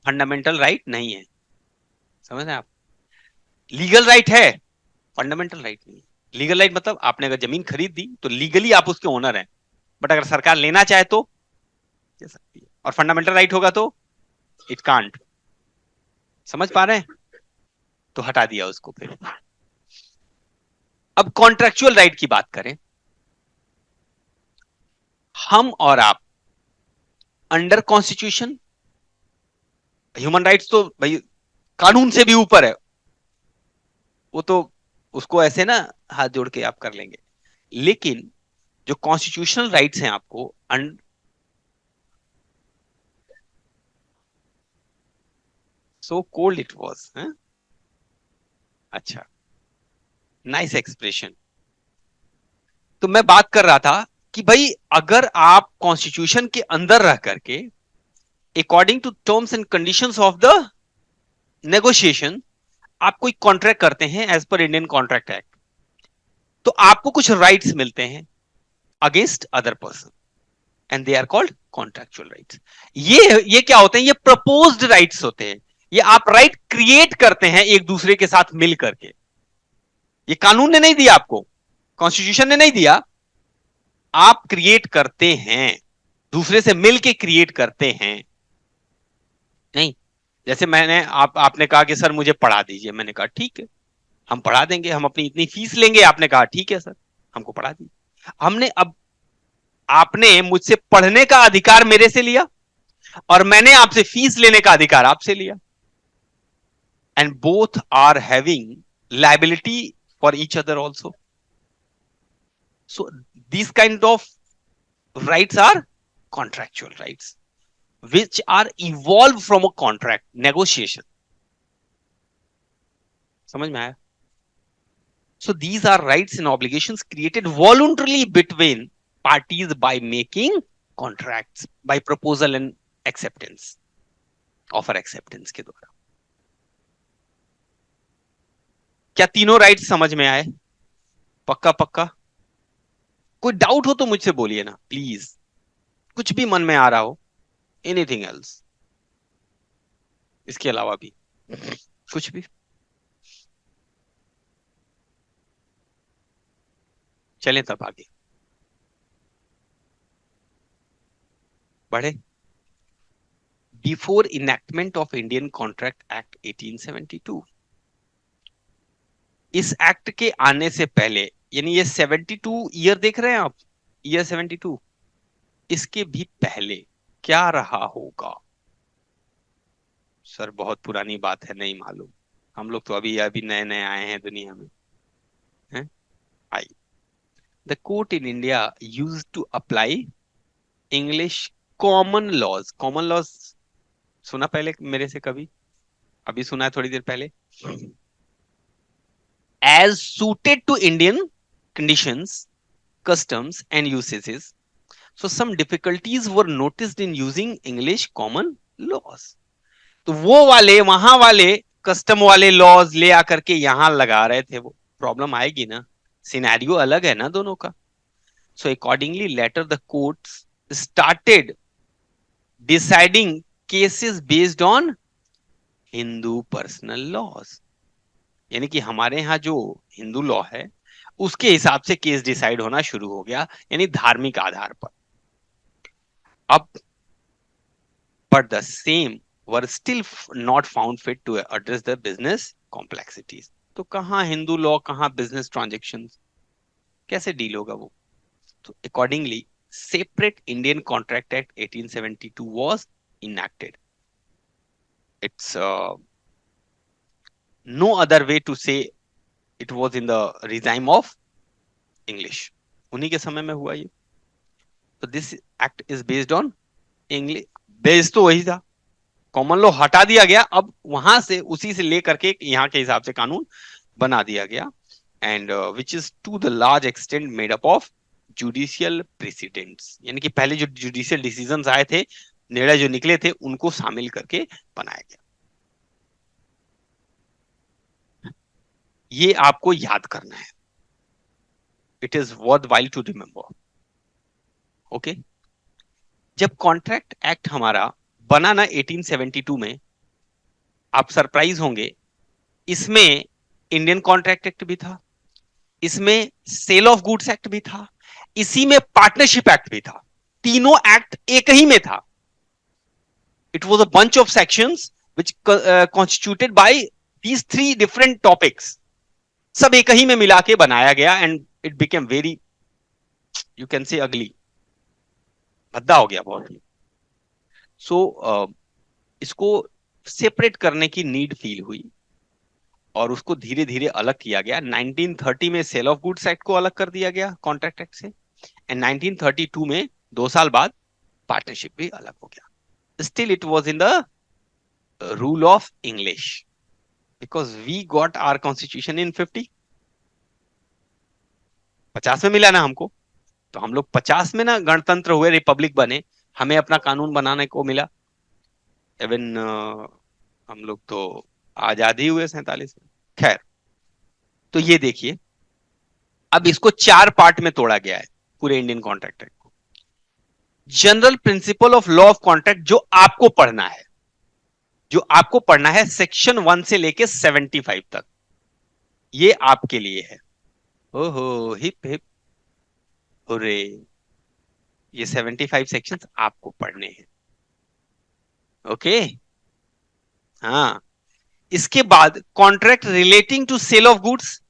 फंडामेंटल राइट नहीं है। समझ रहे आप? लीगल राइट है, फंडामेंटल राइट नहीं है। लीगल राइट मतलब आपने अगर जमीन खरीद दी तो लीगली आप उसके ओनर हैं, बट अगर सरकार लेना चाहे तो ले सकती है। और फंडामेंटल राइट होगा तो इट कांट। समझ पा रहे हैं? तो हटा दिया उसको फिर। अब कॉन्ट्रेक्चुअल राइट की बात करें, हम और आप अंडर कॉन्स्टिट्यूशन, ह्यूमन राइट्स तो भाई कानून से भी ऊपर है, वो तो उसको ऐसे ना हाथ जोड़ के आप कर लेंगे। लेकिन जो कॉन्स्टिट्यूशनल राइट्स हैं आपको सो कोल्ड इट वॉज, अच्छा, नाइस एक्सप्रेशन। तो मैं बात कर रहा था कि भाई अगर आप कॉन्स्टिट्यूशन के अंदर रह करके according to terms and conditions of the negotiation आप कोई कॉन्ट्रैक्ट करते हैं as per Indian contract act, तो आपको कुछ राइट्स मिलते हैं against other person, and they are called contractual rights. ये क्या होते हैं? ये प्रपोज्ड राइट्स होते हैं। ये आप राइट क्रिएट करते हैं एक दूसरे के साथ मिल करके। ये कानून ने नहीं दिया आपको, कॉन्स्टिट्यूशन ने नहीं दिया, आप क्रिएट करते हैं, दूसरे से मिल के क्रिएट करते हैं। नहीं, जैसे मैंने आपने कहा कि सर मुझे पढ़ा दीजिए, मैंने कहा ठीक है हम पढ़ा देंगे, हम अपनी इतनी फीस लेंगे। आपने कहा ठीक है सर, हमको पढ़ा दीजिए। हमने अब आपने मुझसे पढ़ने का अधिकार मेरे से लिया, और मैंने आपसे फीस लेने का अधिकार आपसे लिया, and both are having liability for each other also. So this kind of rights are contractual rights which are evolved from a contract negotiation. समझ में आया? So these are rights and obligations created voluntarily between parties by making contracts, by proposal and acceptance, offer acceptance के द्वारा। क्या तीनों rights समझ में आए? पक्का पक्का? कोई डाउट हो तो मुझसे बोलिए ना प्लीज, कुछ भी मन में आ रहा हो, एनीथिंग एल्स, इसके अलावा भी कुछ भी। चलें तब आगे बढ़े। Before enactment of Indian contract act 1872, इस एक्ट के आने से पहले, यानी ये 72 ईयर देख रहे हैं आप, ईयर 72, इसके भी पहले क्या रहा होगा? सर बहुत पुरानी बात है, नहीं मालूम, हम लोग तो अभी अभी नए नए आए हैं दुनिया में, हैं? I, the court in India use to apply English common laws. Common laws सुना पहले मेरे से कभी? अभी सुना है थोड़ी देर पहले। As suited to Indian conditions, customs and usages, so some difficulties were noticed in using English common laws। तो वो वाले वहां वाले कस्टम वाले लॉज ले आकर के यहां लगा रहे थे, वो प्रॉब्लम आएगी ना, सिनेरियो अलग है ना दोनों का। So accordingly later the courts started deciding cases based on Hindu personal laws, यानी कि हमारे यहाँ जो हिंदू लॉ है उसके हिसाब से केस डिसाइड होना शुरू हो गया, यानी धार्मिक आधार पर। अब but the same were still not found fit to address the business complexities। तो कहाँ हिंदू लॉ, कहाँ बिजनेस ट्रांजेक्शंस, कैसे डील होगा वो? तो accordingly separate Indian contract act 1872 was enacted। It's no other way to say it was in the regime of English। उन्हीं के समय में हुआ ये। तो this act is based on English, base तो वही था, कॉमन लॉ हटा दिया गया, अब वहां से उसी से लेकर के यहाँ के हिसाब से कानून बना दिया गया। And which is to the large extent made up of judicial precedents, यानी कि पहले जो जुडिशियल डिसीजंस आए थे, निर्णय जो निकले थे, उनको शामिल करके बनाया गया। ये आपको याद करना है, it is worthwhile to remember. Okay, जब कॉन्ट्रैक्ट एक्ट हमारा बना ना 1872 में, आप सरप्राइज होंगे, इसमें इंडियन कॉन्ट्रैक्ट एक्ट भी था, इसमें सेल ऑफ गुड्स एक्ट भी था, इसी में पार्टनरशिप एक्ट भी था, तीनों एक्ट एक ही में था। It was a bunch of sections which constituted by these three different topics, सब एक ही में मिला के बनाया गया, and it became very, you can say अगली, भद्दा हो गया बहुत ही। सो इसको सेपरेट करने की नीड फील हुई और उसको धीरे धीरे अलग किया गया। 1930 में सेल ऑफ गुड्स एक्ट को अलग कर दिया गया कॉन्ट्रैक्ट एक्ट से, एंड 1932 में 2 साल बाद पार्टनरशिप भी अलग हो गया। Still it was in the rule of English, because we got our constitution in 50 में मिला ना हमको, तो हम लोग 50 में ना गणतंत्र हुए, रिपब्लिक बने, हमें अपना कानून बनाने को मिला। इवन हम लोग तो आजादी हुए 47 में। खैर, तो ये देखिए, अब इसको 4 पार्ट में तोड़ा गया है पूरे इंडियन कॉन्ट्रैक्ट एक्ट को। General principle of law of contract जो आपको पढ़ना है, जो आपको पढ़ना है सेक्शन 1 से लेके 75 तक, ये आपके लिए है। ओहो, हिप हिप हुर्रे, ये 75 सेक्शंस आपको पढ़ने हैं। ओके, हाँ। इसके बाद contract relating to sale of goods,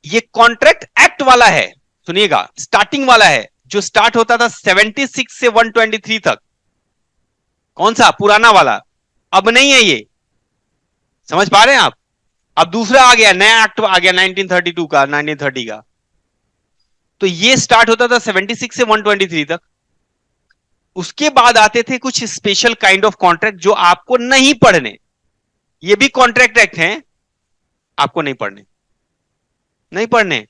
ये कॉन्ट्रैक्ट एक्ट वाला है, सुनिएगा, स्टार्टिंग वाला है, जो स्टार्ट होता था 76 से 123 तक। कौन सा? पुराना वाला, अब नहीं है ये, समझ पा रहे हैं आप? अब दूसरा आ गया, नया एक्ट आ गया 1932 का, 1930 का। तो ये स्टार्ट होता था 76 से 123 तक। उसके बाद आते थे कुछ स्पेशल काइंड ऑफ कॉन्ट्रैक्ट जो आपको नहीं पढ़ने, ये भी कॉन्ट्रैक्ट एक्ट हैं, आपको नहीं पढ़ने, नहीं पढ़ने।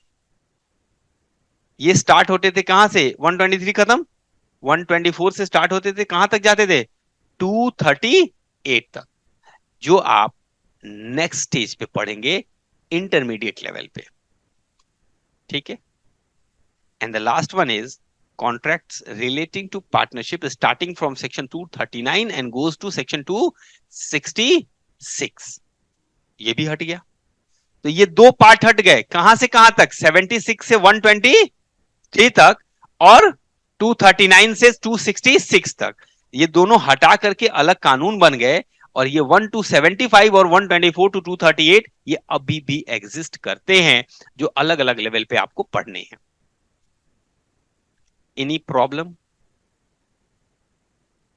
ये स्टार्ट होते थे कहां से? 123 खत्म, 124 से स्टार्ट होते थे, कहां तक जाते थे? 238 तक, जो आप नेक्स्ट स्टेज पे पढ़ेंगे, इंटरमीडिएट लेवल पे। ठीक है, And the last one is contracts relating to partnership starting from section 239 and goes to section 266. ये भी हट गया. तो ये दो पार्ट हट गए. कहां से कहां तक? 76 से 123 तक और 239 से 266 तक. ये दोनों हटा करके अलग कानून बन गए. और ये 1 to 75 और 124 to 238 ये अभी भी एग्जिस्ट करते हैं, जो अलग अलग लेवल पे आपको पढ़ने हैं. Any problem?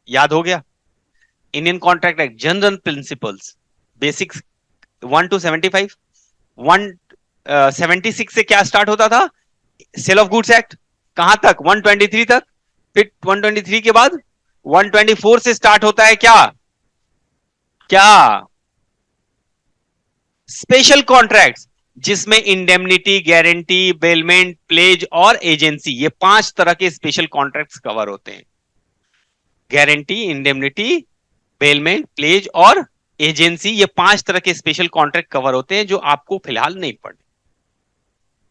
याद हो गया? Indian contract act general principles basics 1 to 75. 176 से क्या स्टार्ट होता था? Sale of goods act. कहां तक? 123 तक. फिर 123 के बाद 124 से स्टार्ट होता है क्या? क्या? स्पेशल कॉन्ट्रैक्ट्स, जिसमें इंडेमनिटी, गारंटी, बेलमेंट, प्लेज और एजेंसी, ये 5 तरह के स्पेशल कॉन्ट्रैक्ट्स कवर होते हैं. गारंटी, इंडेमनिटी, बेलमेंट, प्लेज और एजेंसी, ये 5 तरह के स्पेशल कॉन्ट्रैक्ट कवर होते हैं जो आपको फिलहाल नहीं पढ़ने.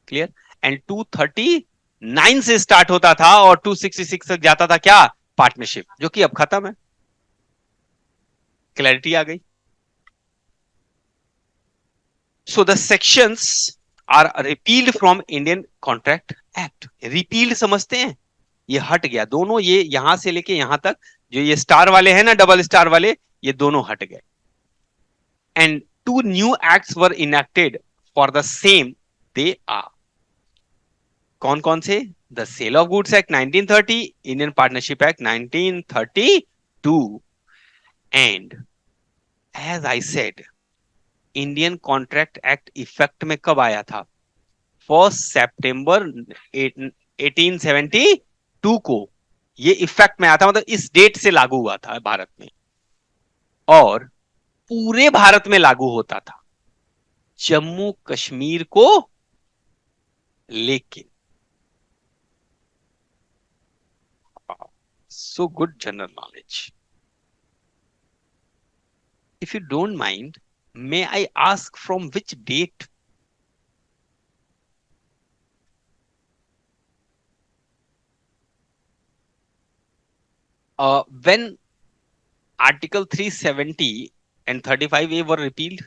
क्लियर? एंड 239 से स्टार्ट होता था और 266 तक जाता था क्या? पार्टनरशिप, जो कि अब खत्म है. क्लैरिटी आ गई? So the sections are repealed from Indian Contract Act. Repealed समझते हैं? ये हट गया. दोनों ये यहां से लेके यहां तक, जो ये स्टार वाले हैं ना, डबल स्टार वाले, ये दोनों हट गए. And 2 new acts were enacted for the same. They are कौन कौन से? The Sale of Goods Act 1930, Indian Partnership Act 1932. And as I said, Indian contract act effect में कब आया था? 1 सितंबर 1872 को ये इफेक्ट में आया था. मतलब इस डेट से लागू हुआ था भारत में, और पूरे भारत में लागू होता था, जम्मू कश्मीर को लेके. So good general knowledge. If you don't mind, may I ask from which date? When Article 370 and 35A were repealed?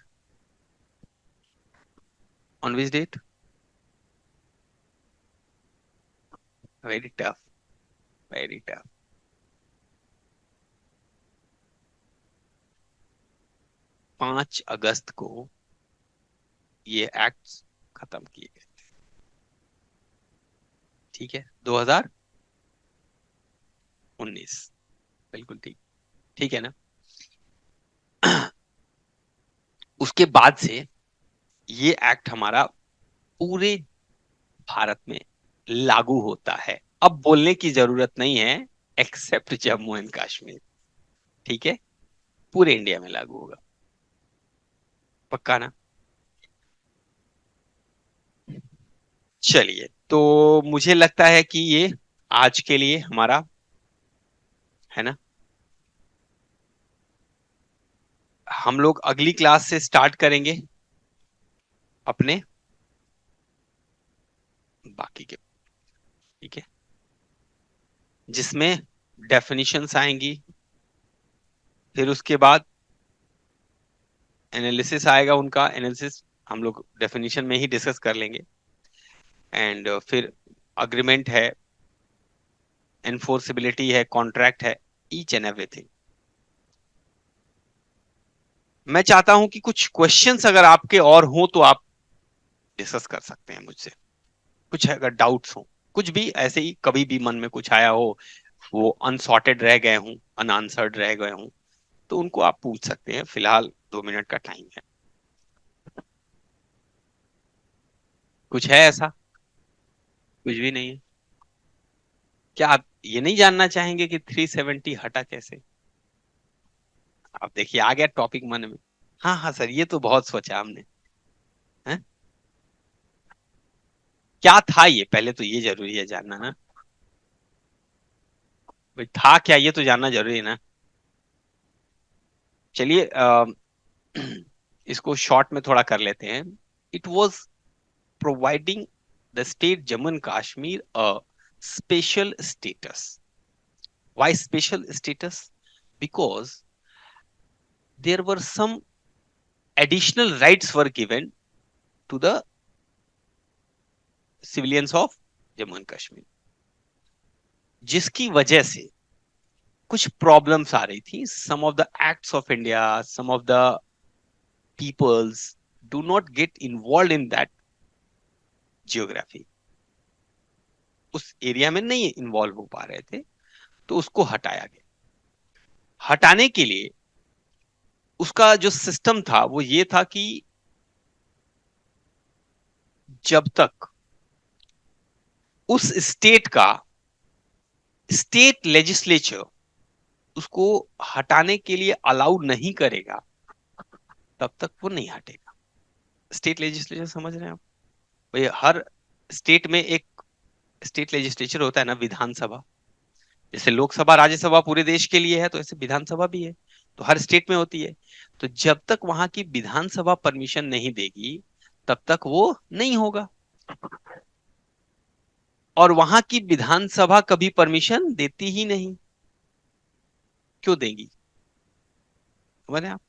On which date? Very tough. Very tough. 5 अगस्त को ये एक्ट खत्म किए गए. ठीक है? 2019. बिल्कुल ठीक. ठीक है ना? उसके बाद से ये एक्ट हमारा पूरे भारत में लागू होता है. अब बोलने की जरूरत नहीं है, एक्सेप्ट जम्मू एंड कश्मीर. ठीक है? पूरे इंडिया में लागू होगा. पक्का ना? चलिए, तो मुझे लगता है कि ये आज के लिए हमारा है ना. हम लोग अगली क्लास से स्टार्ट करेंगे अपने बाकी के. ठीक है? जिसमें डेफिनेशंस आएंगी, फिर उसके बाद एनालिसिस आएगा. उनका एनालिसिस हम लोग डेफिनेशन में ही डिस्कस कर लेंगे. एंड फिर अग्रीमेंट है, एनफोर्सेबिलिटी है, कॉन्ट्रैक्ट है, ईच एंड एवरीथिंग. मैं चाहता हूं कि कुछ क्वेश्चंस अगर आपके और हो तो आप डिस्कस कर सकते हैं मुझसे. कुछ अगर डाउट्स हो, कुछ भी ऐसे ही कभी भी मन में कुछ आया हो, वो अनसॉर्टेड रह गए हों, अनआंसर्ड रह गए हों, तो उनको आप पूछ सकते हैं. फिलहाल 2 मिनट का टाइम है. कुछ है ऐसा? कुछ भी नहीं है? क्या आप ये नहीं जानना चाहेंगे कि 370 हटा कैसे? आप देखिए, आ गया टॉपिक मन में. हाँ हाँ सर, ये तो बहुत सोचा हमने. है? क्या था ये? पहले तो ये जरूरी है जानना ना. भाई था क्या, ये तो जानना जरूरी है ना. चलिए, इसको शॉर्ट में थोड़ा कर लेते हैं. It was providing the state Jammu and Kashmir a special status. Why special status? Because there were some additional rights were given to the civilians of Jammu and Kashmir, जिसकी वजह से कुछ प्रॉब्लम्स आ रही थी. Some of the acts of India, some of the peoples do not get involve in that geography. उस area में नहीं इन्वॉल्व हो पा रहे थे, तो उसको हटाया गया. हटाने के लिए उसका जो सिस्टम था वो ये था कि जब तक उस स्टेट का स्टेट लेजिस्लेचर उसको हटाने के लिए अलाउ नहीं करेगा, तब तक वो नहीं हटेगा. स्टेट लेजिस्लेचर समझ रहे हैं आप? भाई हर स्टेट में एक स्टेट लेजिस्लेचर होता है ना, विधानसभा. जैसे लोकसभा राज्यसभा पूरे देश के लिए है, तो ऐसे विधानसभा भी है, तो हर स्टेट में होती है. तो जब तक वहां की विधानसभा परमिशन नहीं देगी, तब तक वो नहीं होगा. और वहां की विधानसभा कभी परमिशन देती ही नहीं. क्यों देगी? समझ आप?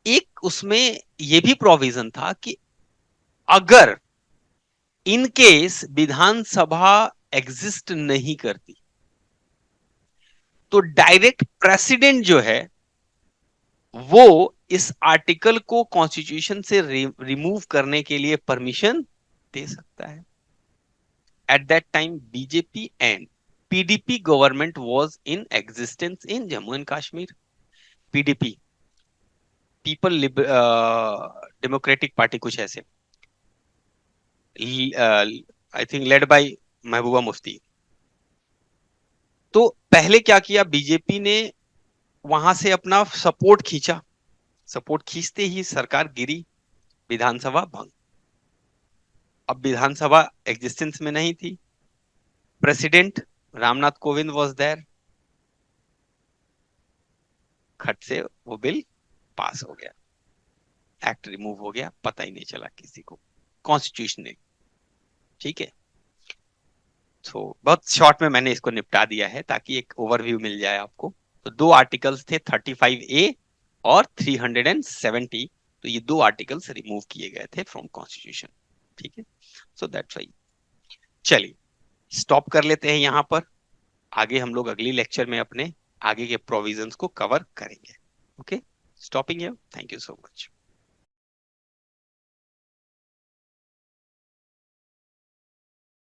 एक उसमें ये भी प्रोविजन था कि अगर इन केस विधानसभा एग्जिस्ट नहीं करती, तो डायरेक्ट प्रेसिडेंट जो है वो इस आर्टिकल को कॉन्स्टिट्यूशन से रिमूव करने के लिए परमिशन दे सकता है. At that time BJP and PDP government was in existence in Jammu and Kashmir. PDP, people democratic party, कुछ ऐसे, I think led by Mehbooba Mufti. तो पहले क्या किया बीजेपी ने, वहां से अपना सपोर्ट खींचा. सपोर्ट खींचते ही सरकार गिरी, विधानसभा भंग. अब विधानसभा एग्जिस्टेंस में नहीं थी. President Ramnath Kovind was there. खट से वो बिल पास हो गया, एक्ट रिमूव हो गया, पता ही नहीं चला किसी को, कॉन्स्टिट्यूशन ने. ठीक है. तो बहुत शॉर्ट में मैंने इसको निपटा दिया है ताकि एक ओवरव्यू मिल जाए आपको. तो दो आर्टिकल्स थे, 35A और 370. तो ये दो आर्टिकल्स रिमूव किए गए थे फ्रॉम कॉन्स्टिट्यूशन. ठीक है. So that's why. चलिए स्टॉप कर लेते हैं यहां पर. आगे हम लोग अगली लेक्चर में अपने आगे के प्रोविजंस को कवर करेंगे. Okay, stopping here. Thank you so much.